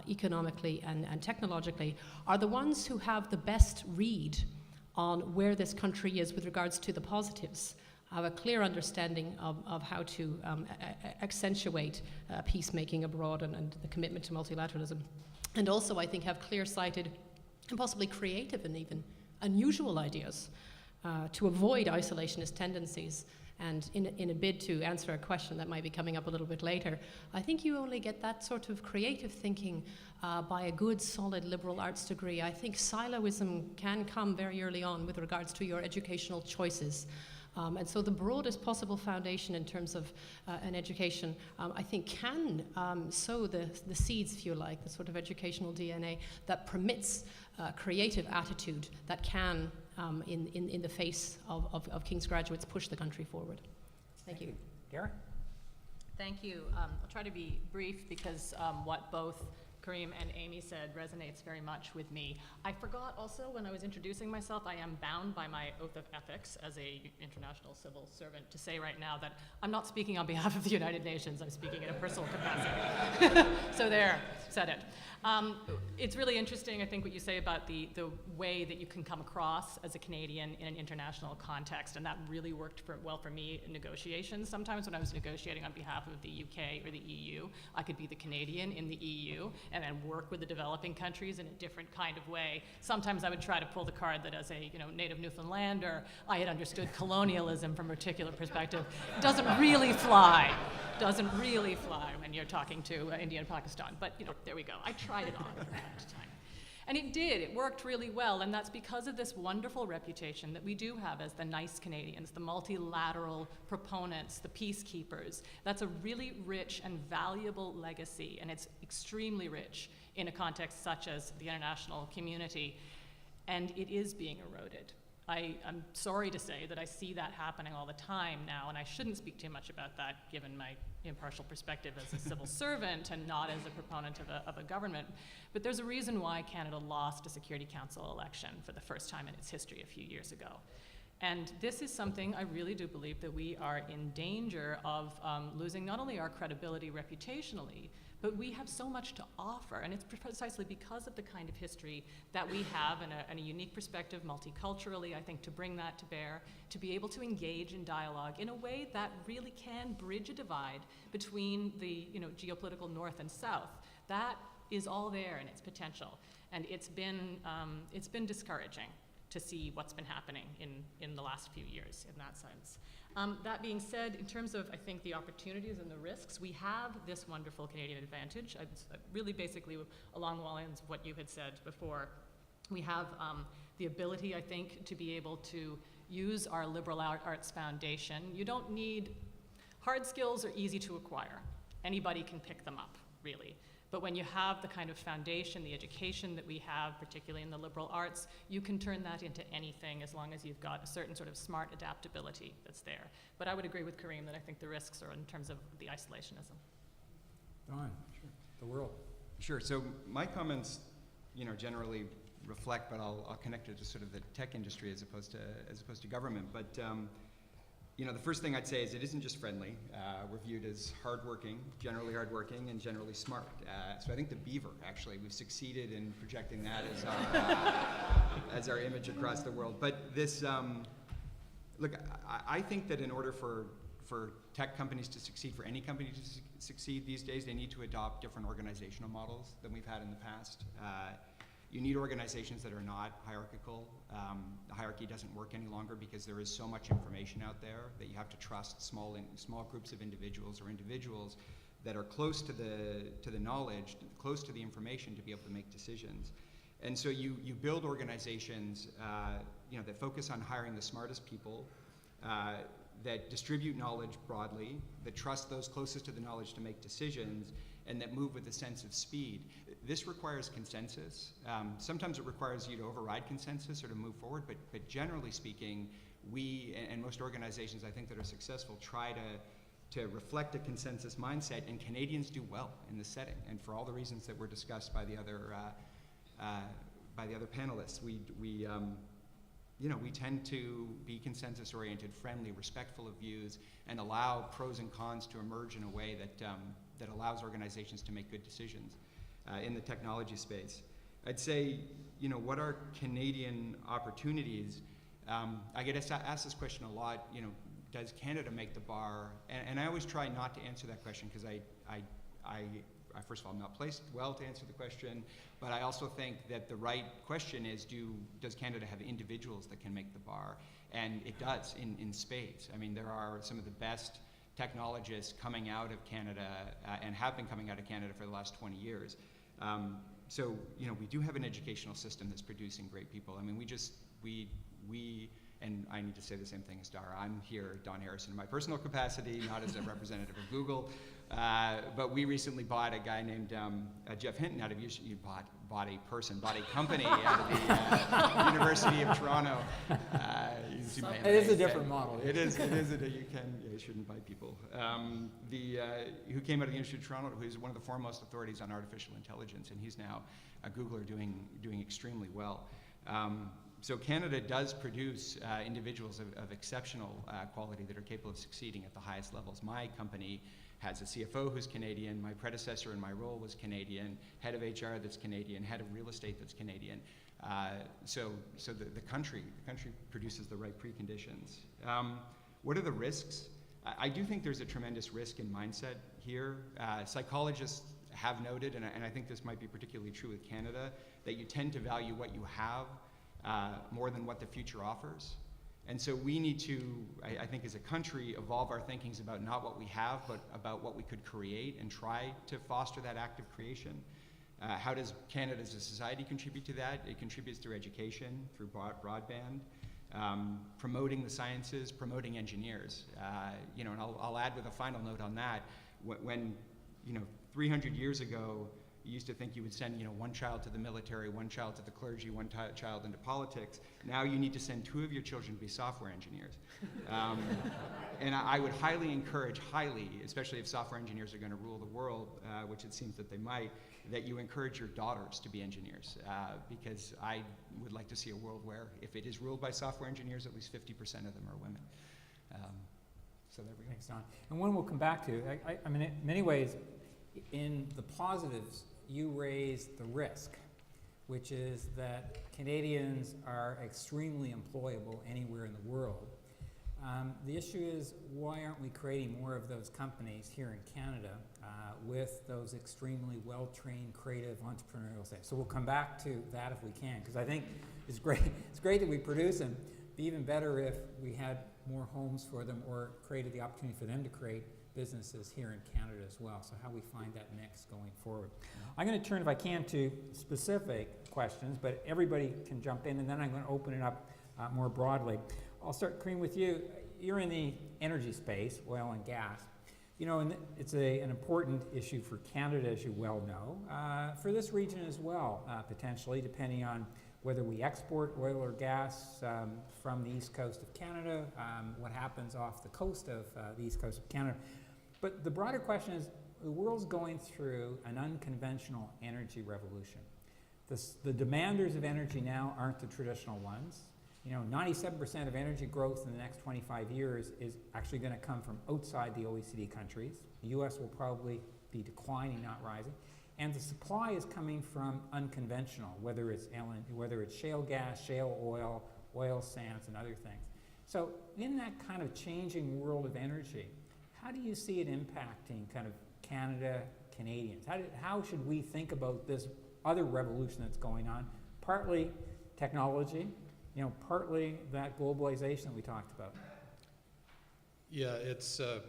economically, and technologically, are the ones who have the best read on where this country is with regards to the positives, have a clear understanding of how to accentuate peacemaking abroad and the commitment to multilateralism. And also, I think, have clear-sighted and possibly creative and even unusual ideas to avoid isolationist tendencies. And in a bid to answer a question that might be coming up a little bit later, I think you only get that sort of creative thinking by a good, solid liberal arts degree. I think siloism can come very early on with regards to your educational choices. And so the broadest possible foundation in terms of an education, I think, can sow the seeds, if you like, the sort of educational DNA that permits creative attitude that can, in the face of King's graduates, push the country forward. Thank you. Dara? Thank you. I'll try to be brief because what both Kareem and Amy said resonates very much with me. I forgot also when I was introducing myself, I am bound by my oath of ethics as a international civil servant to say right now that I'm not speaking on behalf of the United Nations, I'm speaking in a personal capacity. So there, said it. It's really interesting, I think, what you say about the way that you can come across as a Canadian in an international context, and that really worked well for me in negotiations. Sometimes when I was negotiating on behalf of the UK or the EU, I could be the Canadian in the EU and then work with the developing countries in a different kind of way. Sometimes I would try to pull the card that as a native Newfoundlander, I had understood colonialism from a particular perspective. Doesn't really fly. Doesn't really fly when you're talking to India and Pakistan. But there we go. I tried it on from time to time. And it did, it worked really well, and that's because of this wonderful reputation that we do have as the nice Canadians, the multilateral proponents, the peacekeepers. That's a really rich and valuable legacy, and it's extremely rich in a context such as the international community, and it is being eroded. I'm sorry to say that I see that happening all the time now, and I shouldn't speak too much about that given my impartial perspective as a civil servant and not as a proponent of a government. But there's a reason why Canada lost a Security Council election for the first time in its history a few years ago. And this is something I really do believe that we are in danger of losing not only our credibility reputationally, but we have so much to offer, and it's precisely because of the kind of history that we have and a unique perspective multiculturally, I think, to bring that to bear, to be able to engage in dialogue in a way that really can bridge a divide between the geopolitical north and south. That is all there in its potential, and it's been discouraging to see what's been happening in the last few years in that sense. That being said, in terms of, I think, the opportunities and the risks, we have this wonderful Canadian advantage. It's really basically along the lines of what you had said before. We have the ability, I think, to be able to use our liberal arts foundation. You don't need, hard skills are easy to acquire. Anybody can pick them up, really. But when you have the kind of foundation, the education that we have, particularly in the liberal arts, you can turn that into anything as long as you've got a certain sort of smart adaptability that's there. But I would agree with Kareem that I think the risks are in terms of the isolationism. Don, sure. The world. Sure. So my comments, generally reflect, but I'll connect it to sort of the tech industry as opposed to government. But the first thing I'd say is it isn't just friendly. We're viewed as hardworking, and generally smart. So I think the beaver, actually, we've succeeded in projecting that as our image across the world. But this, look, I think that in order for tech companies to succeed, for any company to succeed these days, they need to adopt different organizational models than we've had in the past. You need organizations that are not hierarchical. The hierarchy doesn't work any longer because there is so much information out there that you have to trust small groups of individuals or individuals that are close to the knowledge, close to the information to be able to make decisions. And so you build organizations that focus on hiring the smartest people, that distribute knowledge broadly, that trust those closest to the knowledge to make decisions, and that move with a sense of speed. This requires consensus. Sometimes it requires you to override consensus or to move forward, but generally speaking, we and most organizations I think that are successful try to reflect a consensus mindset, and Canadians do well in this setting. And for all the reasons that were discussed by the other panelists, we tend to be consensus-oriented, friendly, respectful of views, and allow pros and cons to emerge in a way that allows organizations to make good decisions in the technology space. I'd say, what are Canadian opportunities? I get asked this question a lot, does Canada make the bar? And I always try not to answer that question because I first of all, I'm not placed well to answer the question, but I also think that the right question is, does Canada have individuals that can make the bar? And it does in spades. I mean, there are some of the best technologists coming out of Canada and have been coming out of Canada for the last 20 years. So, we do have an educational system that's producing great people. I mean, we and I need to say the same thing as Dara. I'm here, Don Harrison, in my personal capacity, not as a representative of Google. But we recently bought a guy named Jeff Hinton out of bought a company out of the University of Toronto. It is a different model. It is. You shouldn't buy people. Who came out of the University of Toronto, who's one of the foremost authorities on artificial intelligence, and he's now a Googler doing extremely well. So Canada does produce individuals of exceptional quality that are capable of succeeding at the highest levels. My company has a CFO who's Canadian. My predecessor in my role was Canadian. Head of HR that's Canadian. Head of real estate that's Canadian. So the country produces the right preconditions. What are the risks? I do think there's a tremendous risk in mindset here. Psychologists have noted, and I think this might be particularly true with Canada, that you tend to value what you have more than what the future offers. And so we need to, I think as a country, evolve our thinkings about not what we have, but about what we could create and try to foster that active creation. How does Canada as a society contribute to that? It contributes through education, through broadband, promoting the sciences, promoting engineers. And I'll add with a final note on that. When 300 years ago, you used to think you would send, one child to the military, one child to the clergy, one child into politics. Now you need to send 2 of your children to be software engineers. And I would highly encourage, especially if software engineers are going to rule the world, which it seems that they might, that you encourage your daughters to be engineers. Because I would like to see a world where, if it is ruled by software engineers, at least 50% of them are women. So there we go. Thanks, Don. And one we'll come back to. I mean, in many ways, in the positives, you raise the risk, which is that Canadians are extremely employable anywhere in the world. The issue is, why aren't we creating more of those companies here in Canada with those extremely well-trained, creative, entrepreneurial things? So we'll come back to that if we can, because I think it's great that we produce them. It'd be even better if we had more homes for them or created the opportunity for them to create businesses here in Canada as well. So how we find that mix going forward. I'm going to turn, if I can, to specific questions, but everybody can jump in, and then I'm going to open it up more broadly. I'll start, Kareem, with you. You're in the energy space, oil and gas. And it's an important issue for Canada, as you well know, for this region as well, potentially, depending on whether we export oil or gas from the east coast of Canada, what happens off the coast of the east coast of Canada. But the broader question is, the world's going through an unconventional energy revolution. The demanders of energy now aren't the traditional ones. 97% of energy growth in the next 25 years is actually going to come from outside the OECD countries. The US will probably be declining, not rising. And the supply is coming from unconventional, whether it's shale gas, shale oil, oil sands, and other things. So in that kind of changing world of energy, how do you see it impacting kind of Canada, Canadians? How should we think about this other revolution that's going on? Partly technology, partly that globalization that we talked about. Yeah,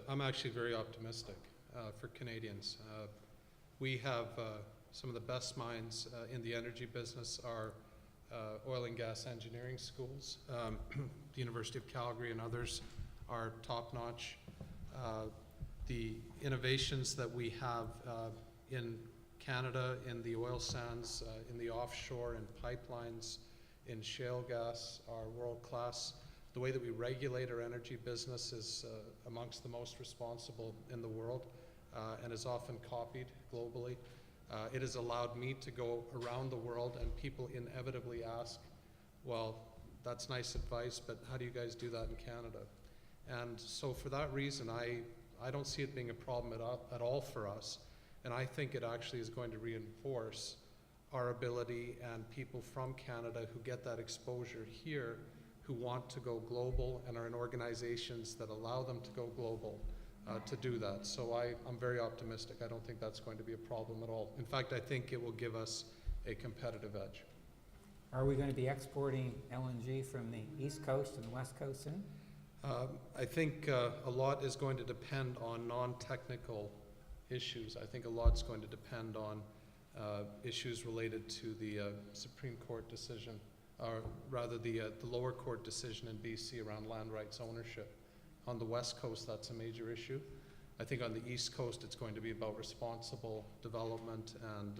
I'm actually very optimistic for Canadians. We have some of the best minds in the energy business are oil and gas engineering schools. The University of Calgary and others are top-notch. The innovations that we have in Canada, in the oil sands, in the offshore, in pipelines, in shale gas are world-class. The way that we regulate our energy business is amongst the most responsible in the world and is often copied globally. It has allowed me to go around the world, and people inevitably ask, well, that's nice advice, but how do you guys do that in Canada? And so for that reason, I don't see it being a problem at all for us. And I think it actually is going to reinforce our ability and people from Canada who get that exposure here, who want to go global and are in organizations that allow them to go global to do that. So I'm very optimistic. I don't think that's going to be a problem at all. In fact, I think it will give us a competitive edge. Are we going to be exporting LNG from the East Coast and the West Coast soon? I think a lot is going to depend on non-technical issues. I think a lot's going to depend on issues related to the Supreme Court decision, or rather the lower court decision in BC around land rights ownership. On the West Coast, that's a major issue. I think on the East Coast, it's going to be about responsible development and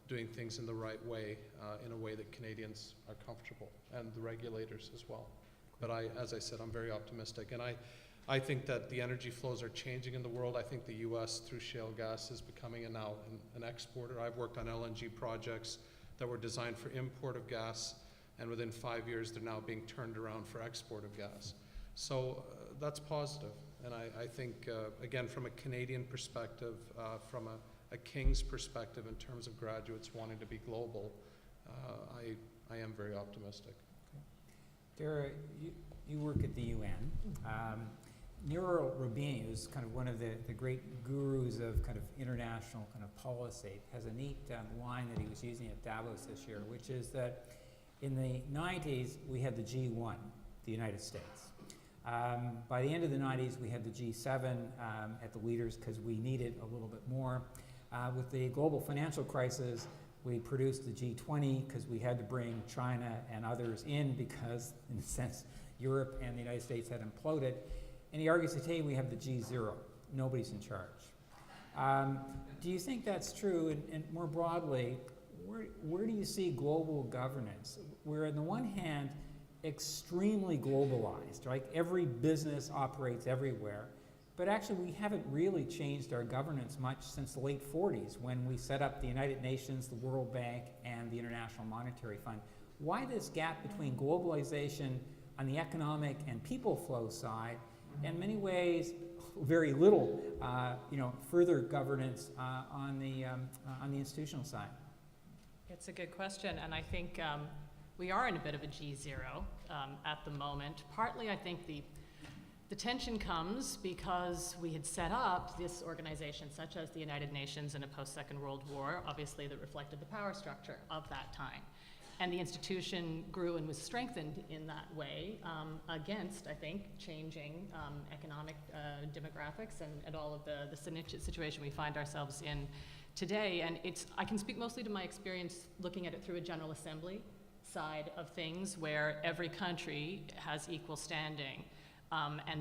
doing things in the right way, in a way that Canadians are comfortable, and the regulators as well. But as I said, I'm very optimistic. And I think that the energy flows are changing in the world. I think the US, through shale gas, is becoming now an exporter. I've worked on LNG projects that were designed for import of gas, and within 5 years, they're now being turned around for export of gas. So that's positive. And I think, again, from a Canadian perspective, from a King's perspective in terms of graduates wanting to be global, I am very optimistic. Dara, you work at the UN. Nero Rubini, who's kind of one of the great gurus of kind of international kind of policy, has a neat line that he was using at Davos this year, which is that in the 90s, we had the G1, the United States. By the end of the 90s, we had the G7 at the leaders because we needed a little bit more. With the global financial crisis, we produced the G20 because we had to bring China and others in because, in a sense, Europe and the United States had imploded. And he argues today we have the G0. Nobody's in charge. Do you think that's true? And more broadly, where do you see global governance? We're, on the one hand, extremely globalized, right? Every business operates everywhere. But actually, we haven't really changed our governance much since the late 40s when we set up the United Nations, the World Bank, and the International Monetary Fund. Why this gap between globalization on the economic and people flow side, and in many ways, very little, further governance on the institutional side? It's a good question, and I think we are in a bit of a G0 at the moment. Partly, I think the tension comes because we had set up this organization, such as the United Nations in a post-Second World War, obviously that reflected the power structure of that time. And the institution grew and was strengthened in that way against, I think, changing economic demographics and all of the situation we find ourselves in today. And I can speak mostly to my experience looking at it through a General Assembly side of things where every country has equal standing.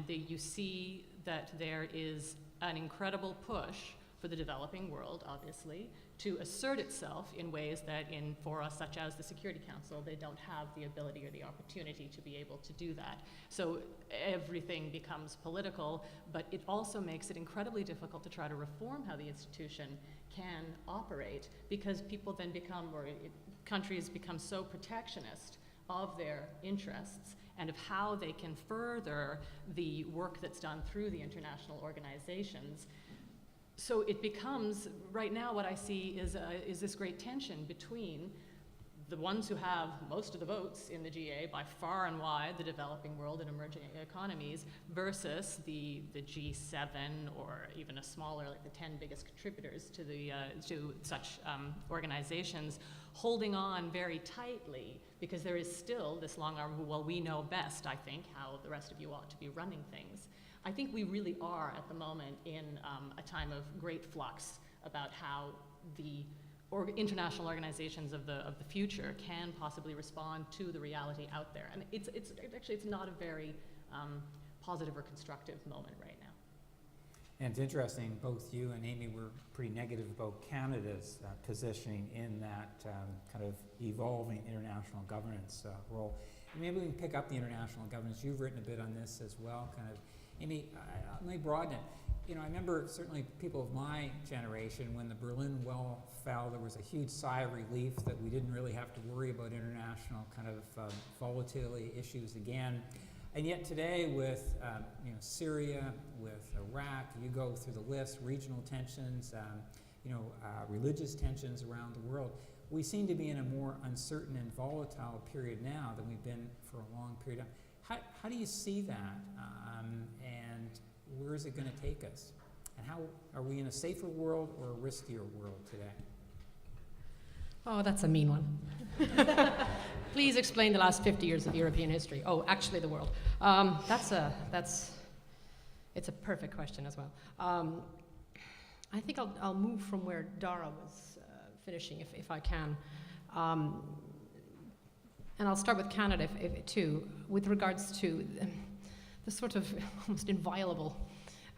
You see that there is an incredible push for the developing world, obviously, to assert itself in ways that in forums such as the Security Council, they don't have the ability or the opportunity to be able to do that. So everything becomes political, but it also makes it incredibly difficult to try to reform how the institution can operate because people then countries become so protectionist of their interests and of how they can further the work that's done through the international organizations. So it becomes, right now what I see is this great tension between the ones who have most of the votes in the GA, by far and wide, the developing world and emerging economies, versus the G7 or even a smaller, like the 10 biggest contributors to such organizations, holding on very tightly because there is still this long arm, well, we know best, I think, how the rest of you ought to be running things. I think we really are at the moment in a time of great flux about how the international organizations of the future can possibly respond to the reality out there. And it's not a very positive or constructive moment right now. And it's interesting, both you and Amy were pretty negative about Canada's positioning in that kind of evolving international governance role. Maybe we can pick up the international governance. You've written a bit on this as well, kind of. Amy, let me broaden it. I remember certainly people of my generation, when the Berlin Wall fell, there was a huge sigh of relief that we didn't really have to worry about international kind of volatility issues again. And yet today with Syria, with Iraq, you go through the list, regional tensions, religious tensions around the world, we seem to be in a more uncertain and volatile period now than we've been for a long period of time. How do you see that, and where is it going to take us? And how are we in a safer world or a riskier world today? Oh, that's a mean one. Please explain the last 50 years of European history. Oh, actually the world. It's a perfect question as well. I think I'll move from where Dara was finishing, if I can. And I'll start with Canada too, with regards to the sort of almost inviolable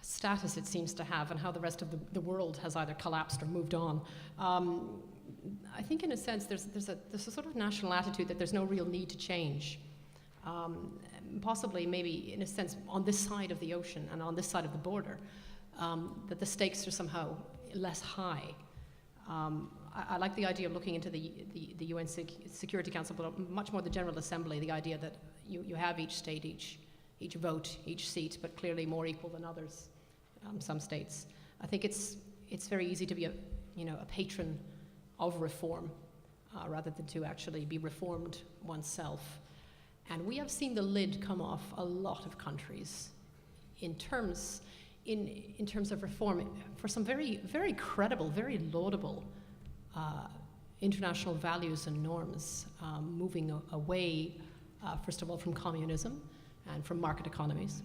status it seems to have and how the rest of the world has either collapsed or moved on. I think in a sense there's a sort of national attitude that there's no real need to change. Possibly maybe in a sense on this side of the ocean and on this side of the border, that the stakes are somehow less high. I like the idea of looking into the UN Security Council, but much more the General Assembly, the idea that you have each state, each vote, each seat, but clearly more equal than others, some states. I think it's very easy to be a patron of reform rather than to actually be reformed oneself. And we have seen the lid come off a lot of countries in terms of reform for some very, very credible, very laudable international values and norms, moving away, first of all, from communism and from market economies,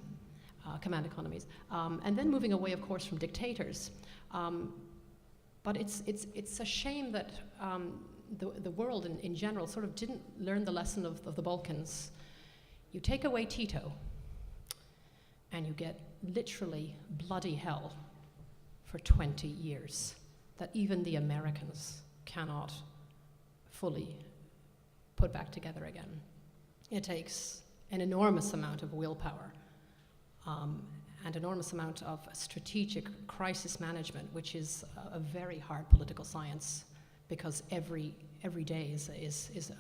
command economies, and then moving away, of course, from dictators. But it's a shame that the world in general sort of didn't learn the lesson of the Balkans. You take away Tito, and you get literally bloody hell for 20 years that even the Americans cannot fully put back together again. It takes an enormous amount of willpower and enormous amount of strategic crisis management, which is a very hard political science, because every day is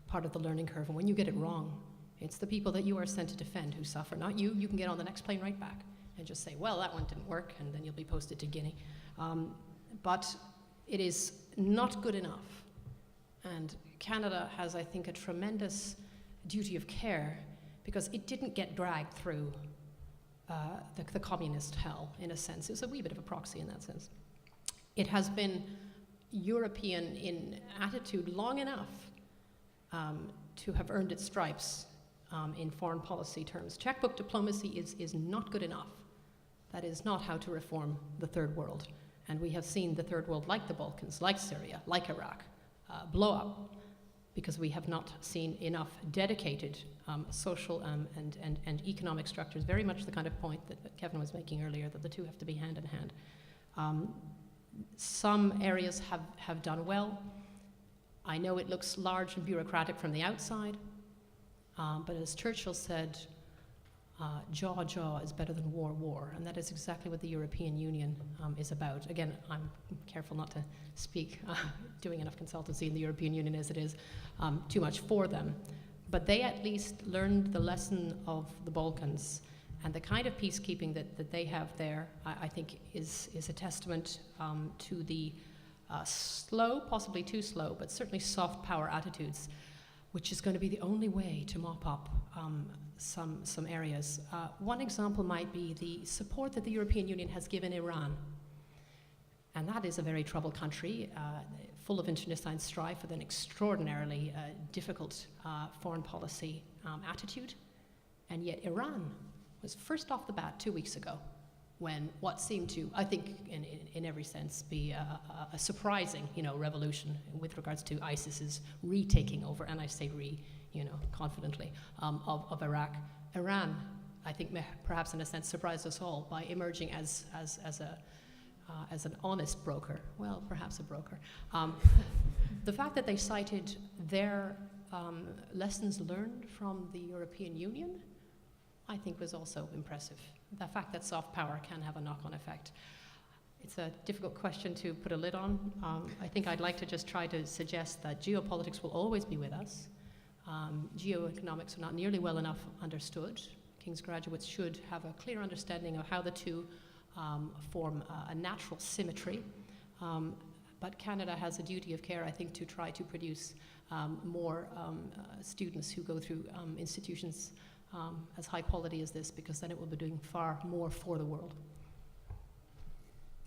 part of the learning curve. And when you get it wrong, it's the people that you are sent to defend who suffer, not you. You can get on the next plane right back and just say, well, that one didn't work, and then you'll be posted to Guinea. But it is not good enough. And Canada has, I think, a tremendous duty of care, because it didn't get dragged through the communist hell, in a sense. It's a wee bit of a proxy in that sense. It has been European in attitude long enough to have earned its stripes in foreign policy terms. Checkbook diplomacy is not good enough. That is not how to reform the third world. And we have seen the third world, like the Balkans, like Syria, like Iraq, blow up, because we have not seen enough dedicated social and economic structures. Very much the kind of point that Kevin was making earlier, that the two have to be hand in hand. Some areas have done well. I know it looks large and bureaucratic from the outside, but as Churchill said, jaw is better than war, and that is exactly what the European Union is about. Again, I'm careful not to speak, doing enough consultancy in the European Union as it is, too much for them. But they at least learned the lesson of the Balkans, and the kind of peacekeeping that they have there, I think, is a testament to the slow, possibly too slow, but certainly soft power attitudes, which is going to be the only way to mop up some areas. One example might be the support that the European Union has given Iran. And that is a very troubled country, full of internecine strife, with an extraordinarily difficult foreign policy attitude. And yet Iran was first off the bat 2 weeks ago, when what seemed to, I think, in every sense, be a surprising, revolution with regards to ISIS's retaking over, and I say confidently, of Iraq. Iran, I think, perhaps in a sense, surprised us all by emerging as an honest broker. Well, perhaps a broker. The fact that they cited their lessons learned from the European Union, I think, was also impressive. The fact that soft power can have a knock-on effect. It's a difficult question to put a lid on. I think I'd like to just try to suggest that geopolitics will always be with us. Geoeconomics are not nearly well enough understood. King's graduates should have a clear understanding of how the two form a natural symmetry. But Canada has a duty of care, I think, to try to produce more students who go through institutions as high quality as this, because then it will be doing far more for the world.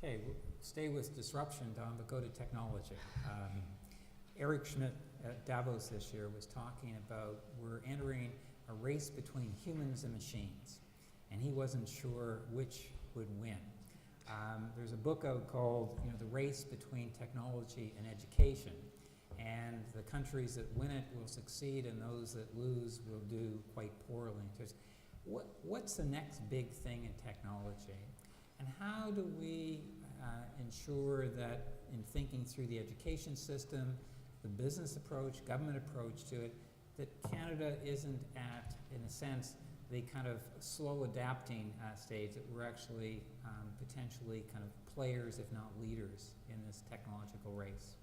Okay, we'll stay with disruption, Don, but go to technology. Eric Schmidt at Davos this year was talking about we're entering a race between humans and machines, and he wasn't sure which would win. There's a book out called The Race Between Technology and Education, and the countries that win it will succeed, and those that lose will do quite poorly. What's the next big thing in technology, and how do we ensure that in thinking through the education system, the business approach, government approach to it, that Canada isn't at, in a sense, the kind of slow adapting stage, that we're actually potentially kind of players, if not leaders, in this technological race?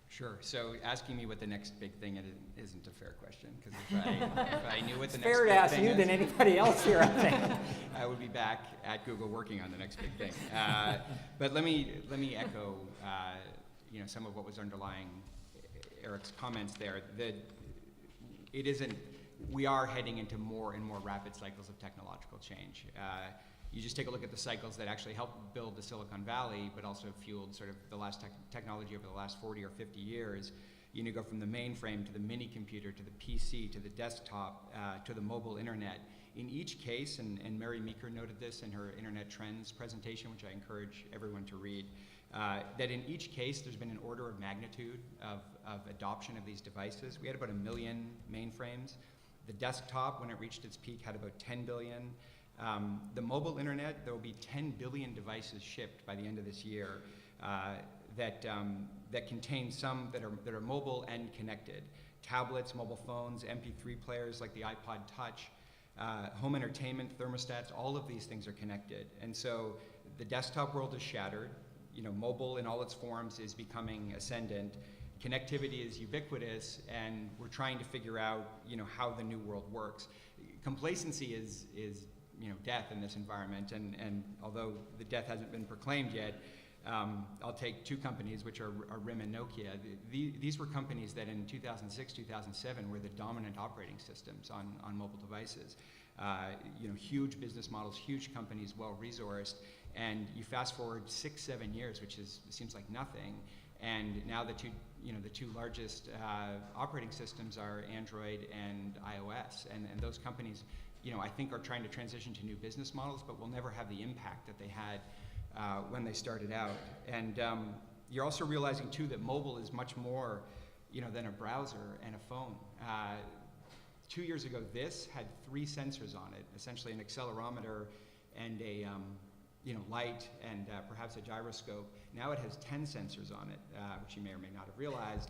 Sure. So asking me what the next big thing isn't a fair question, because if I knew what the next big thing is... It's fairer to ask you than anybody else here, I think. I would be back at Google working on the next big thing. But let me echo some of what was underlying Eric's comments there. It isn't... We are heading into more and more rapid cycles of technological change. You just take a look at the cycles that actually helped build the Silicon Valley, but also fueled sort of the last technology over the last 40 or 50 years. You go from the mainframe to the mini computer to the PC to the desktop to the mobile internet. In each case, and Mary Meeker noted this in her Internet Trends presentation, which I encourage everyone to read, that in each case there's been an order of magnitude of adoption of these devices. We had about 1 million mainframes. The desktop, when it reached its peak, had about 10 billion. The mobile internet, there will be 10 billion devices shipped by the end of this year that contain some that are mobile and connected. Tablets, mobile phones, MP3 players like the iPod Touch, home entertainment, thermostats, all of these things are connected. And so the desktop world is shattered. You know, mobile in all its forms is becoming ascendant. Connectivity is ubiquitous, and we're trying to figure out, you know, how the new world works. Complacency is you know, death in this environment, and although the death hasn't been proclaimed yet, I'll take two companies, which are RIM and Nokia. These were companies that in 2006, 2007 were the dominant operating systems on mobile devices. You know, huge business models, huge companies, well-resourced, and you fast forward 6-7 years, which seems like nothing, and now the two largest operating systems are Android and iOS, and those companies, you know, I think are trying to transition to new business models, but will never have the impact that they had when they started out. And you're also realizing too that mobile is much more, you know, than a browser and a phone. 2 years ago, this had 3 sensors on it, essentially an accelerometer and a light and perhaps a gyroscope. Now it has 10 sensors on it, which you may or may not have realized.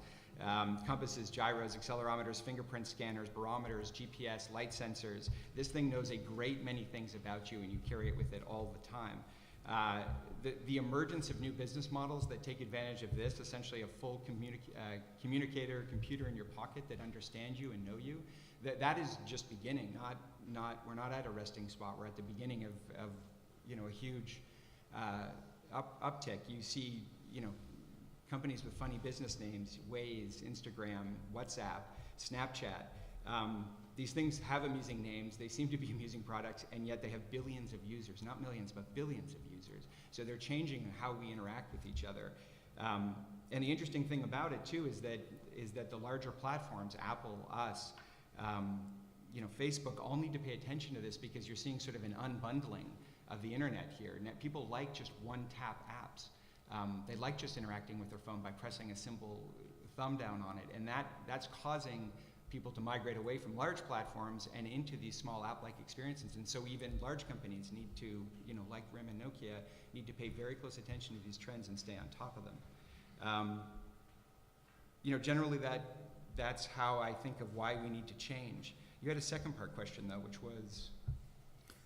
Compasses, gyros, accelerometers, fingerprint scanners, barometers, GPS, light sensors. This thing knows a great many things about you, and you carry it with it all the time. The emergence of new business models that take advantage of this, essentially a full communicator, computer in your pocket that understands you and know you, that is just beginning. We're not at a resting spot. We're at the beginning of you know, a huge uptick. You see, you know, companies with funny business names, Waze, Instagram, WhatsApp, Snapchat. These things have amusing names, they seem to be amusing products, and yet they have billions of users, not millions, but billions of users. So they're changing how we interact with each other. And the interesting thing about it too is that the larger platforms, Apple, us, you know, Facebook, all need to pay attention to this, because you're seeing sort of an unbundling of the internet here. People like just one-tap apps. They like just interacting with their phone by pressing a simple thumb down on it, and that's causing people to migrate away from large platforms and into these small app-like experiences. And so even large companies need to, you know, like RIM and Nokia, need to pay very close attention to these trends and stay on top of them. You know, generally that's how I think of why we need to change. You had a second part question though, which was?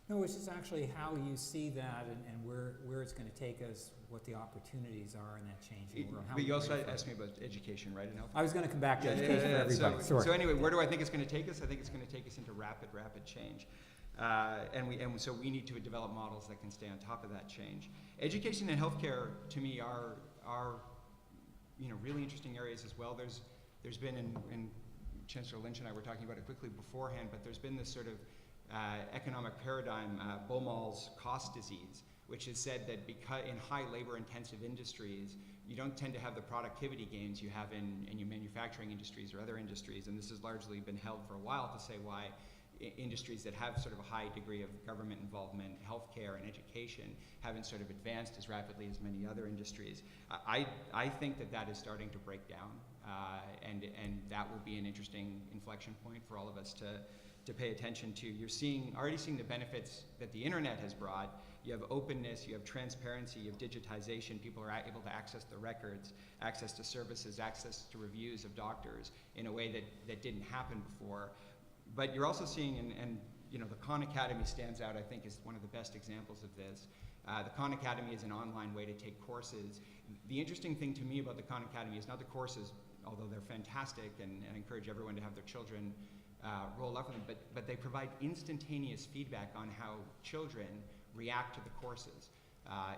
No, it's just actually how you see that and where it's going to take us, what the opportunities are in that changing world. But you also asked me about education, right? I was going to come back to education for everybody. So anyway, where do I think it's going to take us? I think it's going to take us into rapid change. And so we need to develop models that can stay on top of that change. Education and healthcare, to me, are you know, really interesting areas as well. There's been, and Chancellor Lynch and I were talking about it quickly beforehand, but there's been this sort of economic paradigm, Baumol's cost disease, which has said that because in high labor-intensive industries, you don't tend to have the productivity gains you have in your manufacturing industries or other industries, and this has largely been held for a while to say why industries that have sort of a high degree of government involvement, healthcare and education, haven't sort of advanced as rapidly as many other industries. I think that is starting to break down, and that will be an interesting inflection point for all of us to pay attention to. You're already seeing the benefits that the internet has brought. You have openness, you have transparency, you have digitization. People are able to access the records, access to services, access to reviews of doctors in a way that didn't happen before. But you're also seeing, and you know, the Khan Academy stands out, I think, as one of the best examples of this. The Khan Academy is an online way to take courses. The interesting thing to me about the Khan Academy is not the courses, although they're fantastic, and I encourage everyone to have their children roll up with them, but they provide instantaneous feedback on how children react to the courses.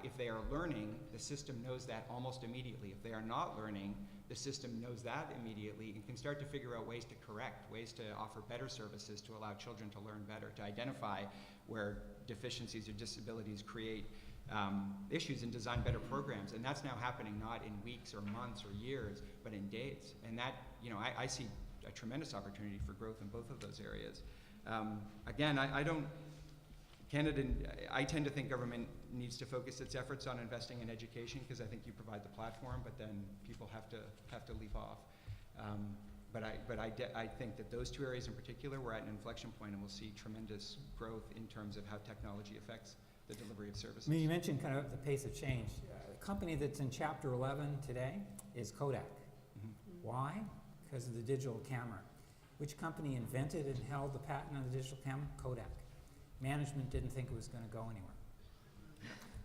If they are learning, the system knows that almost immediately. If they are not learning, the system knows that immediately and can start to figure out ways to correct, ways to offer better services to allow children to learn better, to identify where deficiencies or disabilities create issues and design better programs. And that's now happening not in weeks or months or years, but in days. And that, you know, I see a tremendous opportunity for growth in both of those areas. Again, I don't, Canada, I tend to think government needs to focus its efforts on investing in education because I think you provide the platform, but then people have to leap off. But I think that those two areas in particular, we're at an inflection point, and we'll see tremendous growth in terms of how technology affects the delivery of services. I mean, you mentioned kind of the pace of change. The company that's in Chapter 11 today is Kodak. Why? Because of the digital camera. Which company invented and held the patent on the digital camera? Kodak. Management didn't think it was going to go anywhere.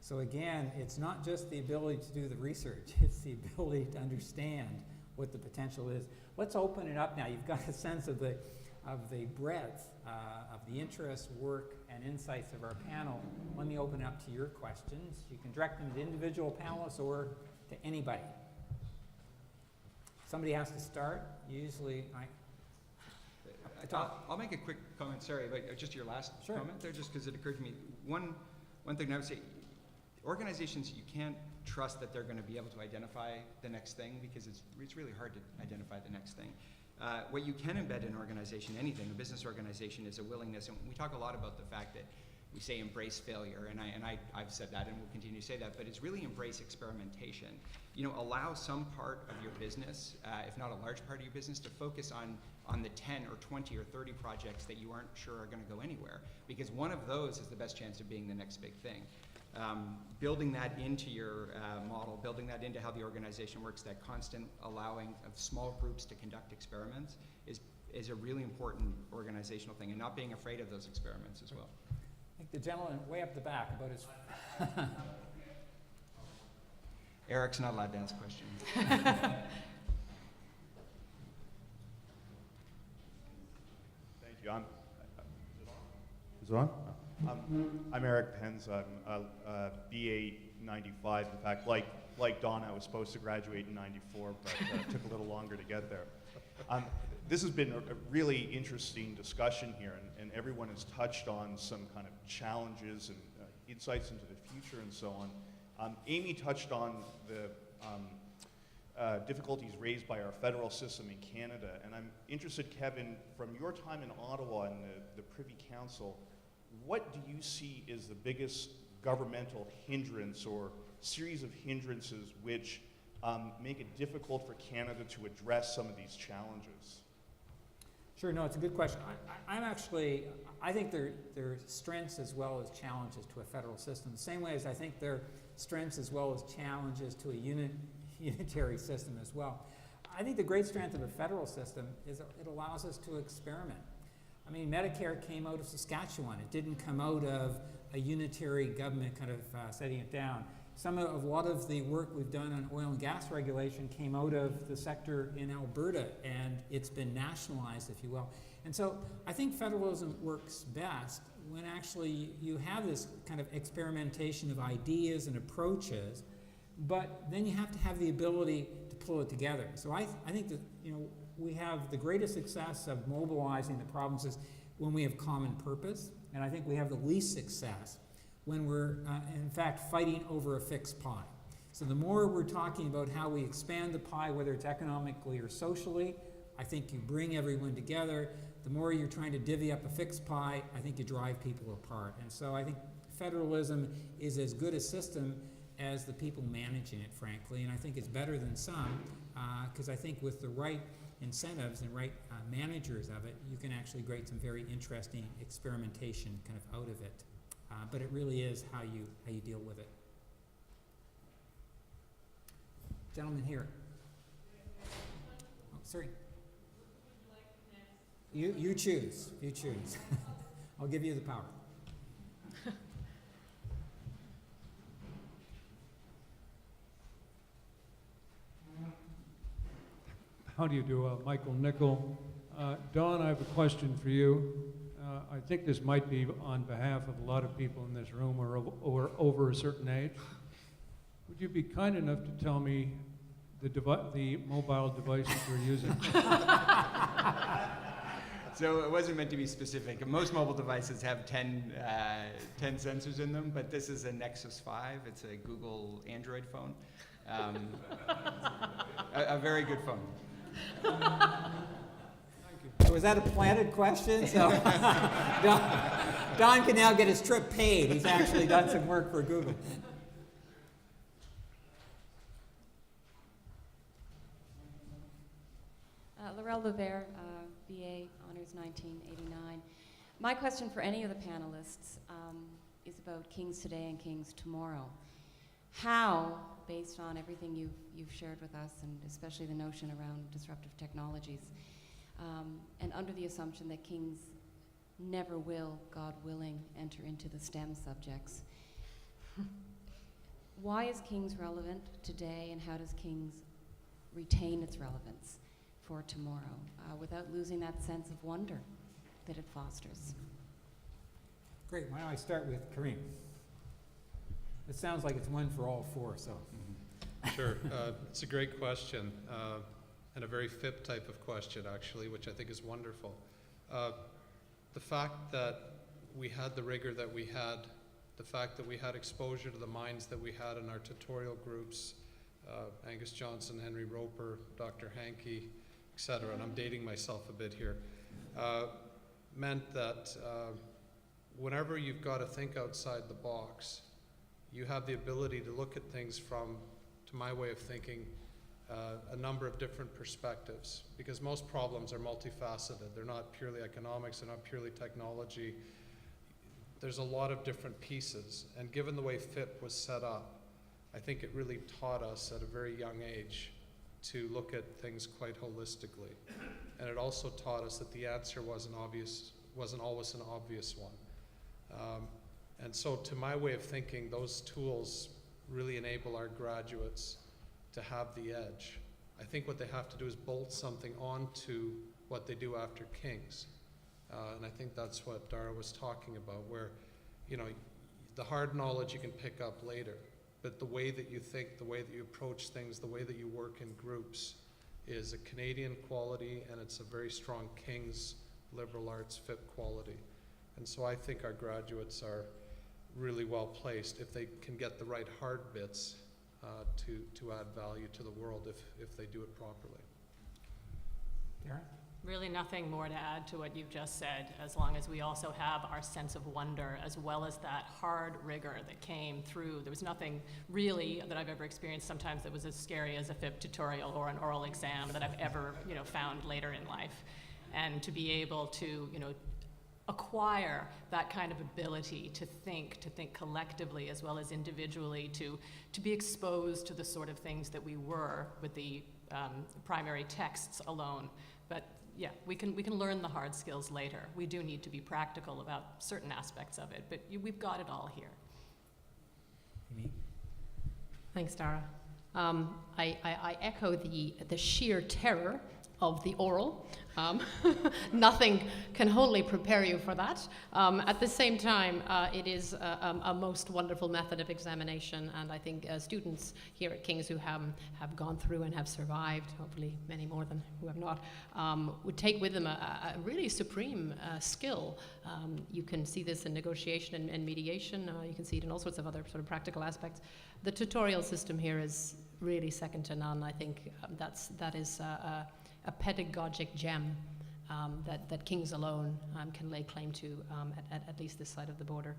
So again, it's not just the ability to do the research, it's the ability to understand what the potential is. Let's open it up now. You've got a sense of the breadth of the interest, work, and insights of our panel. Let me open it up to your questions. You can direct them to individual panelists or to anybody. Somebody has to start. Usually, I'll make a quick comment, sorry, but just your last Sure. comment there, just because it occurred to me. One thing I would say, organizations, you can't trust that they're going to be able to identify the next thing because it's really hard to identify the next thing. What you can embed in an organization, anything, a business organization, is a willingness, and we talk a lot about the fact that we say embrace failure, and I've said that and will continue to say that, but it's really embrace experimentation. Allow some part of your business, if not a large part of your business, to focus on the 10 or 20 or 30 projects that you aren't sure are going to go anywhere, because one of those is the best chance of being the next big thing. Building that into your model, building that into how the organization works, that constant allowing of small groups to conduct experiments is a really important organizational thing, and not being afraid of those experiments as well. I think the gentleman way up the back about his... Eric's not allowed to ask questions. Thank you. Is it on? I'm Eric Penz. I'm BA 95. In fact, like Donna, I was supposed to graduate in 94, but took a little longer to get there. This has been a really interesting discussion here, and everyone has touched on some kind of challenges and insights into the future and so on. Amy touched on the difficulties raised by our federal system in Canada, and I'm interested, Kevin, from your time in Ottawa and the Privy Council, what do you see as the biggest governmental hindrance or series of hindrances which make it difficult for Canada to address some of these challenges? Sure, no, it's a good question. I think there are strengths as well as challenges to a federal system. The same way as I think there are strengths as well as challenges to a unitary system as well. I think the great strength of a federal system is it allows us to experiment. I mean, Medicare came out of Saskatchewan. It didn't come out of a unitary government kind of setting it down. A lot of the work we've done on oil and gas regulation came out of the sector in Alberta, and it's been nationalized, if you will. And so I think federalism works best when actually you have this kind of experimentation of ideas and approaches, but then you have to have the ability to pull it together. So I think that we have the greatest success of mobilizing the provinces when we have common purpose, and I think we have the least success when we're, in fact, fighting over a fixed pie. So the more we're talking about how we expand the pie, whether it's economically or socially, I think you bring everyone together. The more you're trying to divvy up a fixed pie, I think you drive people apart. And so I think federalism is as good a system as the people managing it, frankly, and I think it's better than some, because I think with the right incentives and right managers of it, you can actually create some very interesting experimentation kind of out of it. But it really is how you deal with it. Gentleman here. Oh, sorry. You choose. You choose. I'll give you the power. How do you do? Michael Nickel. Don, I have a question for you. I think this might be on behalf of a lot of people in this room or over a certain age. Would you be kind enough to tell me the mobile devices you're using? So it wasn't meant to be specific. Most mobile devices have 10 sensors in them, but this is a Nexus 5. It's a Google Android phone. A very good phone. Was that a planted question? So, Don can now get his trip paid. He's actually done some work for Google. Laurel Levert, BA Honors 1989. My question for any of the panelists is about Kings today and Kings tomorrow. How, based on everything you've shared with us, and especially the notion around disruptive technologies, and under the assumption that Kings never will, God willing, enter into the STEM subjects, why is Kings relevant today, and how does Kings retain its relevance for tomorrow without losing that sense of wonder that it fosters? Great. Why don't I start with Kareem? It sounds like it's one for all four, so. Sure. It's a great question, and a very FIP type of question, actually, which I think is wonderful. The fact that we had the rigor that we had, the fact that we had exposure to the minds that we had in our tutorial groups, Angus Johnson, Henry Roper, Dr. Hankey, etc., and I'm dating myself a bit here, meant that whenever you've got to think outside the box, you have the ability to look at things from, to my way of thinking, a number of different perspectives, because most problems are multifaceted. They're not purely economics, they're not purely technology. There's a lot of different pieces, and given the way FIP was set up, I think it really taught us at a very young age to look at things quite holistically. And it also taught us that the answer wasn't always an obvious one. And so to my way of thinking, those tools really enable our graduates to have the edge. I think what they have to do is bolt something onto what they do after King's. And I think that's what Dara was talking about, where, you know, the hard knowledge you can pick up later, but the way that you think, the way that you approach things, the way that you work in groups is a Canadian quality, and it's a very strong King's liberal arts FIP quality. And so I think our graduates are really well placed if they can get the right hard bits to add value to the world if they do it properly. Darren? Really nothing more to add to what you've just said, as long as we also have our sense of wonder, as well as that hard rigor that came through. There was nothing really that I've ever experienced sometimes that was as scary as a FIP tutorial or an oral exam that I've ever, found later in life. And to be able to, acquire that kind of ability to think collectively as well as individually, to be exposed to the sort of things that we were with the primary texts alone. But yeah, we can learn the hard skills later. We do need to be practical about certain aspects of it, but we've got it all here. Amy? Thanks, Dara. I echo the sheer terror of the oral. Nothing can wholly prepare you for that. At the same time, it is a most wonderful method of examination, and I think students here at King's who have gone through and have survived, hopefully many more than who have not, would take with them a really supreme skill. You can see this in negotiation and mediation. You can see it in all sorts of other sort of practical aspects. The tutorial system here is really second to none. I think that is a pedagogic gem that King's alone can lay claim to at least this side of the border.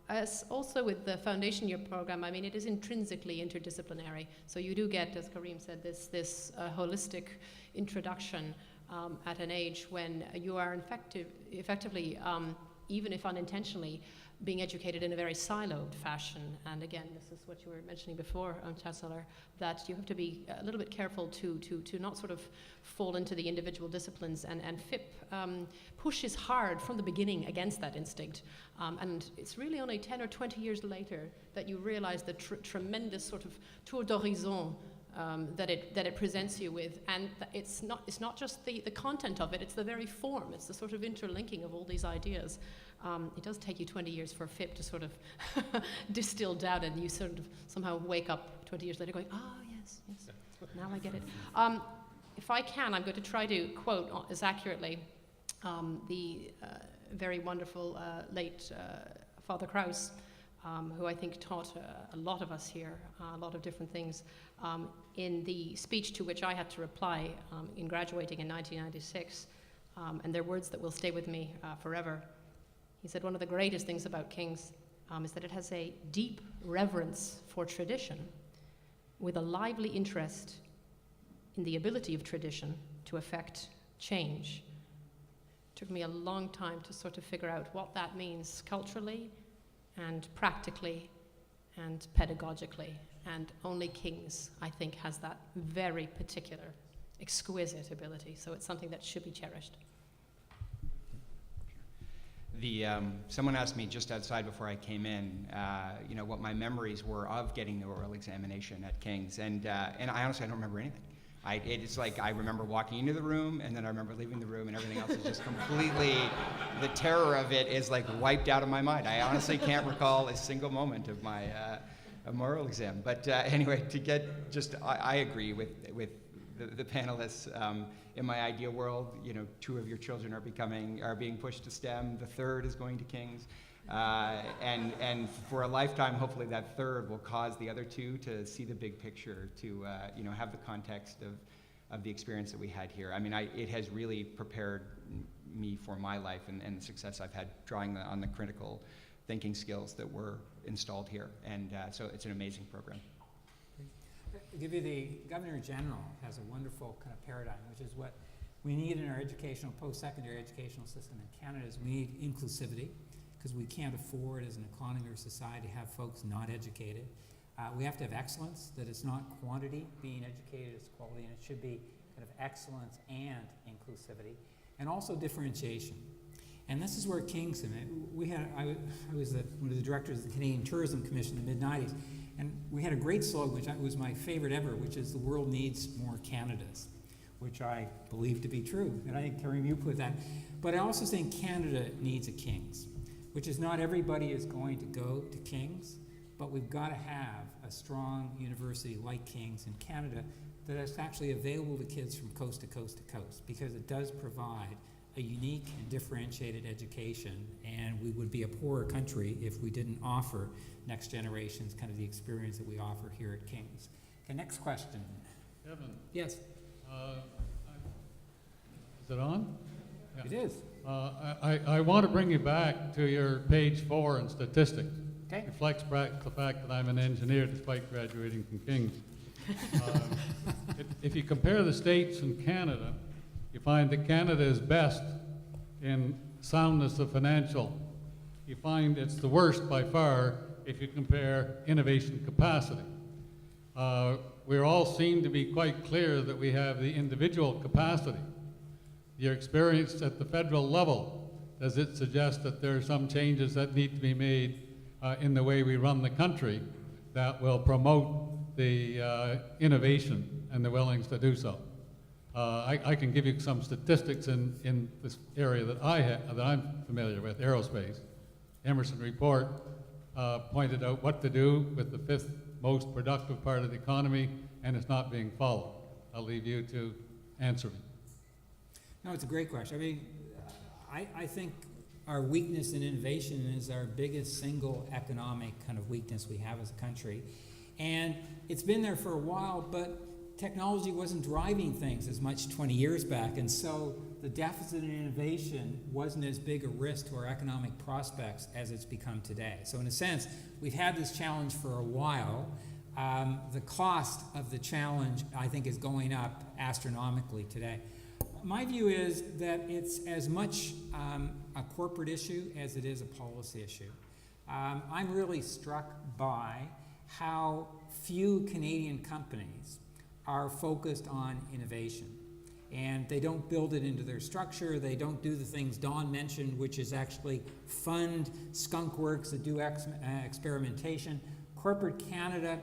As also with the foundation year program, I mean, it is intrinsically interdisciplinary. So you do get, as Kareem said, this holistic introduction at an age when you are effectively, even if unintentionally, being educated in a very siloed fashion. And again, this is what you were mentioning before, Chancellor, that you have to be a little bit careful to not sort of fall into the individual disciplines. And FIP pushes hard from the beginning against that instinct. And it's really only 10 or 20 years later that you realize the tremendous sort of tour d'horizon that it presents you with, and it's not just the content of it, it's the very form, it's the sort of interlinking of all these ideas. It does take you 20 years for FIP to sort of distill down, and you sort of somehow wake up 20 years later going, yes, now I get it. If I can, I'm going to try to quote as accurately the very wonderful late Father Kraus, who I think taught a lot of us here, a lot of different things. In the speech to which I had to reply in graduating in 1996, and they're words that will stay with me forever. He said one of the greatest things about King's is that it has a deep reverence for tradition with a lively interest in the ability of tradition to affect change. It took me a long time to sort of figure out what that means culturally and practically and pedagogically. And only King's, I think, has that very particular, exquisite ability. So it's something that should be cherished. Someone asked me just outside before I came in, what my memories were of getting the oral examination at King's, and I honestly don't remember anything. It's like I remember walking into the room, and then I remember leaving the room, and everything else is just completely. The terror of it is like wiped out of my mind. I honestly can't recall a single moment of my oral exam. But anyway, I agree with the panelists. In my ideal world, 2 of your children are being pushed to STEM. The 3rd is going to King's, and for a lifetime, hopefully that 3rd will cause the other 2 to see the big picture, to have the context of the experience that we had here. I mean, it has really prepared me for my life and the success I've had drawing on the critical thinking skills that were installed here, and so it's an amazing program. I'll give you the Governor General has a wonderful kind of paradigm, which is what we need in our post-secondary educational system in Canada is we need inclusivity, because we can't afford as an economy or society to have folks not educated. We have to have excellence, that it's not quantity being educated, it's quality, and it should be kind of excellence and inclusivity, and also differentiation. And this is where King's, I was one of the directors of the Canadian Tourism Commission in the mid-90s, and we had a great slogan, which was my favorite ever, which is "The world needs more Canadas," which I believe to be true. And I think, Karim, you put that. But I also think Canada needs a King's, which is not everybody is going to go to King's, but we've got to have a strong university like King's in Canada that is actually available to kids from coast to coast to coast, because it does provide a unique and differentiated education, and we would be a poorer country if we didn't offer next generations kind of the experience that we offer here at King's. Okay, next question. Kevin. Yes. Is it on? Yeah. It is. I want to bring you back to your page 4 in statistics. Okay. Reflects back the fact that I'm an engineer despite graduating from King's. If you compare the states and Canada, you find that Canada is best in soundness of financial. You find it's the worst by far if you compare innovation capacity. We all seem to be quite clear that we have the individual capacity. Your experience at the federal level, does it suggest that there are some changes that need to be made in the way we run the country that will promote the innovation and the willingness to do so? I can give you some statistics in this area that I'm familiar with, aerospace. Emerson report pointed out what to do with the 5th most productive part of the economy, and it's not being followed. I'll leave you to answer me. No, it's a great question. I mean, I think our weakness in innovation is our biggest single economic kind of weakness we have as a country. And it's been there for a while, but technology wasn't driving things as much 20 years back, and so the deficit in innovation wasn't as big a risk to our economic prospects as it's become today. So in a sense, we've had this challenge for a while. The cost of the challenge, I think, is going up astronomically today. My view is that it's as much a corporate issue as it is a policy issue. I'm really struck by how few Canadian companies are focused on innovation. And they don't build it into their structure. They don't do the things Don mentioned, which is actually fund skunk works that do experimentation. Corporate Canada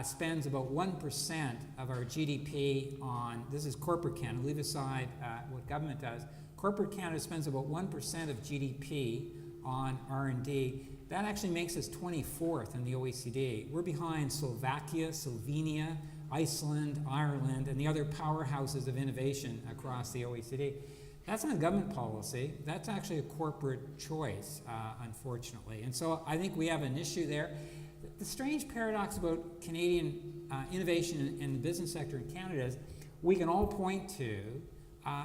spends about 1% of our GDP on, this is corporate Canada, leave aside what government does. Corporate Canada spends about 1% of GDP on R&D. That actually makes us 24th in the OECD. We're behind Slovakia, Slovenia, Iceland, Ireland, and the other powerhouses of innovation across the OECD. That's not a government policy. That's actually a corporate choice, unfortunately. And so I think we have an issue there. The strange paradox about Canadian innovation in the business sector in Canada is we can all point to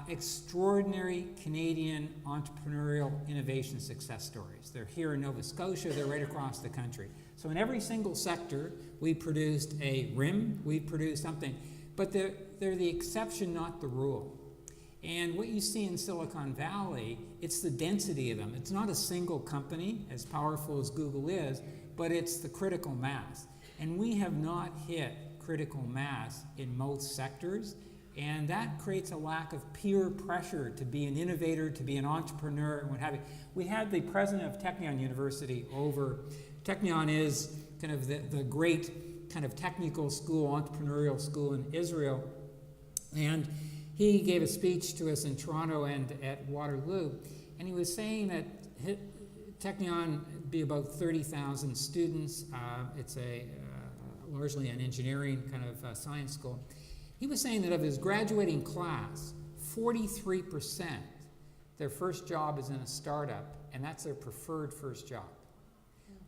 extraordinary Canadian entrepreneurial innovation success stories. They're here in Nova Scotia, they're right across the country. So in every single sector, we produced a RIM, we produced something, but they're the exception, not the rule. And what you see in Silicon Valley, it's the density of them. It's not a single company, as powerful as Google is, but it's the critical mass. And we have not hit critical mass in most sectors, and that creates a lack of peer pressure to be an innovator, to be an entrepreneur, and what have you. We had the president of Technion University over. Technion is kind of the great kind of technical school, entrepreneurial school in Israel, and he gave a speech to us in Toronto and at Waterloo, and he was saying that Technion would be about 30,000 students. It's largely an engineering kind of science school. He was saying that of his graduating class, 43%, their first job is in a startup, and that's their preferred first job.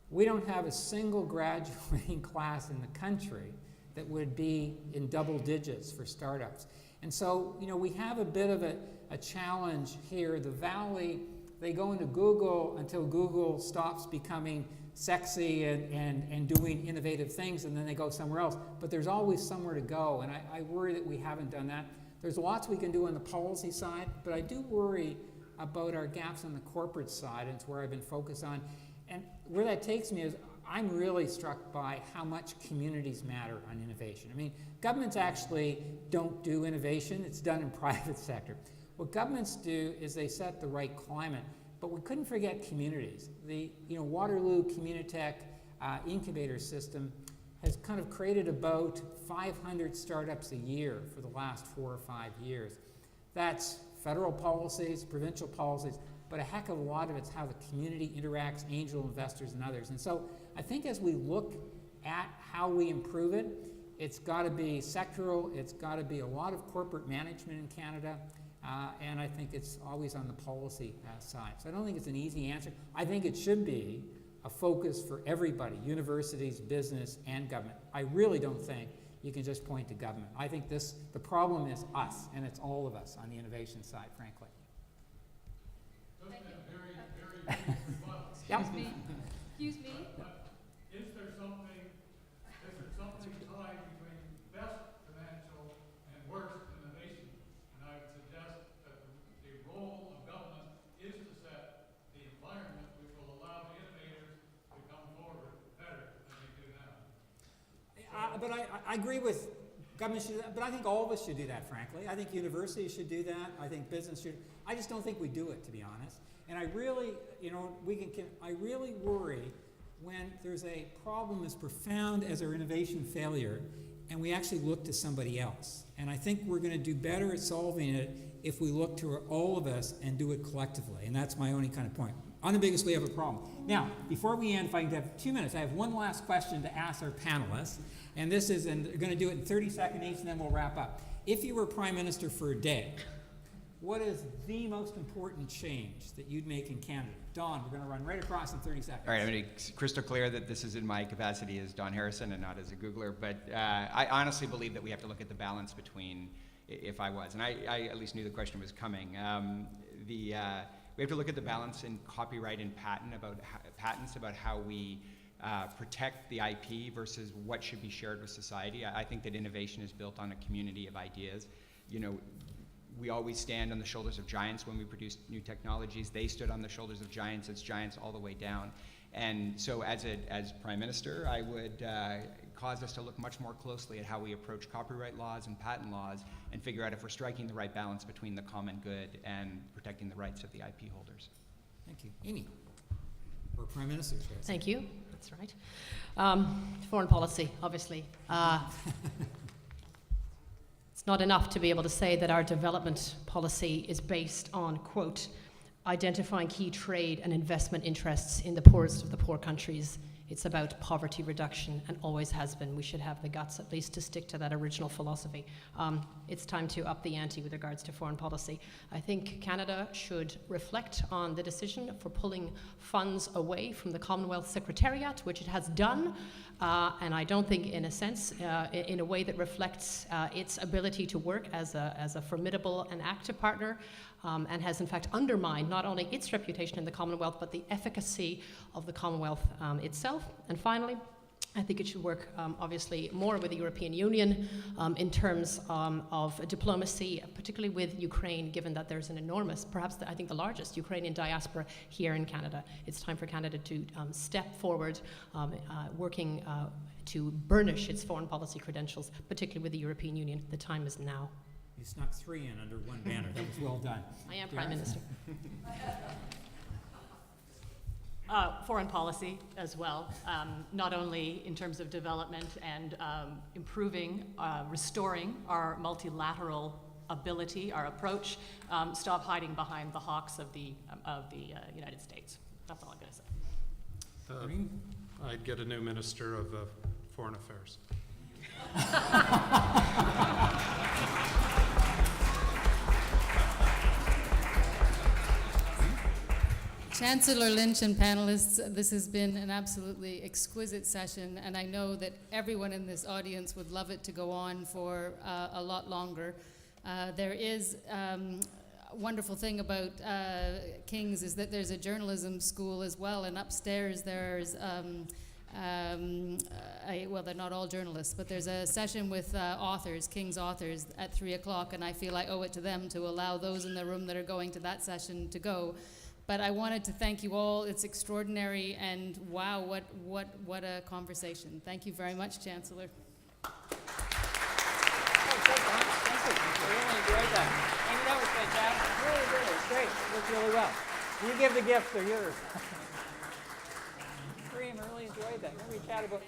We don't have a single graduating class in the country that would be in double digits for startups. And so, you know, we have a bit of a challenge here. The Valley, they go into Google until Google stops becoming sexy and doing innovative things, and then they go somewhere else. But there's always somewhere to go, and I worry that we haven't done that. There's lots we can do on the policy side, but I do worry about our gaps on the corporate side, and it's where I've been focused on. And where that takes me is I'm really struck by how much communities matter on innovation. I mean, governments actually don't do innovation. It's done in private sector. What governments do is they set the right climate, but we couldn't forget communities. The Waterloo Communitech incubator system has kind of created about 500 startups a year for the last 4 or 5 years. That's federal policies, provincial policies, but a heck of a lot of it's how the community interacts, angel investors and others. And so I think as we look at how we improve it, it's got to be sectoral, it's got to be a lot of corporate management in Canada, and I think it's always on the policy side. So I don't think it's an easy answer. I think it should be a focus for everybody, universities, business, and government. I really don't think you can just point to government. I think the problem is us, and it's all of us on the innovation side, frankly. Yep. Excuse me. Is there something tied between best financial and worst innovation? And I would suggest that the role of government is to set the environment which will allow the innovators to come forward better than they do now. But I agree with government should do that, but I think all of us should do that, frankly. I think universities should do that. I think business should. I just don't think we do it, to be honest. And I really, I really worry when there's a problem as profound as our innovation failure, and we actually look to somebody else. And I think we're going to do better at solving it if we look to all of us and do it collectively. And that's my only kind of point. Unambiguously, we have a problem. Now, before we end, if I can have 2 minutes, I have one last question to ask our panelists. And this is, and they're going to do it in 30-second each, and then we'll wrap up. If you were Prime Minister for a day, what is the most important change that you'd make in Canada? Don, we're going to run right across in 30 seconds. All right, I'm going to be crystal clear that this is in my capacity as Don Harrison and not as a Googler, but I honestly believe that we have to look at the balance between, if I was, and I at least knew the question was coming, we have to look at the balance in copyright and patents about how we protect the IP versus what should be shared with society. I think that innovation is built on a community of ideas. We always stand on the shoulders of giants when we produce new technologies. They stood on the shoulders of giants. It's giants all the way down. And so as Prime Minister, I would cause us to look much more closely at how we approach copyright laws and patent laws and figure out if we're striking the right balance between the common good and protecting the rights of the IP holders. Thank you. Amy, or Prime Minister. Thank you. That's right. Foreign policy, obviously. It's not enough to be able to say that our development policy is based on, quote, identifying key trade and investment interests in the poorest of the poor countries It's about poverty reduction and always has been. We should have the guts at least to stick to that original philosophy. It's time to up the ante with regards to foreign policy. I think Canada should reflect on the decision for pulling funds away from the Commonwealth Secretariat, which it has done, and I don't think in a sense, in a way that reflects its ability to work as a formidable and active partner, and has in fact undermined not only its reputation in the Commonwealth, but the efficacy of the Commonwealth itself. And finally, I think it should work obviously more with the European Union in terms of diplomacy, particularly with Ukraine, given that there's an enormous, perhaps I think the largest Ukrainian diaspora here in Canada. It's time for Canada to step forward, working to burnish its foreign policy credentials, particularly with the European Union. The time is now. You snuck 3 in under one banner. That was well done. I am Prime Minister. Foreign policy as well, not only in terms of development and improving, restoring our multilateral ability, our approach, stop hiding behind the hawks of the United States. That's all I'm going to say. I'd get a new Minister of Foreign Affairs. Chancellor Lynch and panelists, this has been an absolutely exquisite session, and I know that everyone in this audience would love it to go on for a lot longer. There is a wonderful thing about King's is that there's a journalism school as well, and upstairs there's, well, they're not all journalists, but there's a session with authors, King's authors, at 3 o'clock, and I feel I owe it to them to allow those in the room that are going to that session to go. But I wanted to thank you all. It's extraordinary, and wow, what a conversation. Thank you very much, Chancellor. Oh, thank you. I really enjoyed that. Amy, that was fantastic. Really good. It was great. It worked really well. You give the gifts, they're yours. Kareem, I really enjoyed that. Remember we chatted about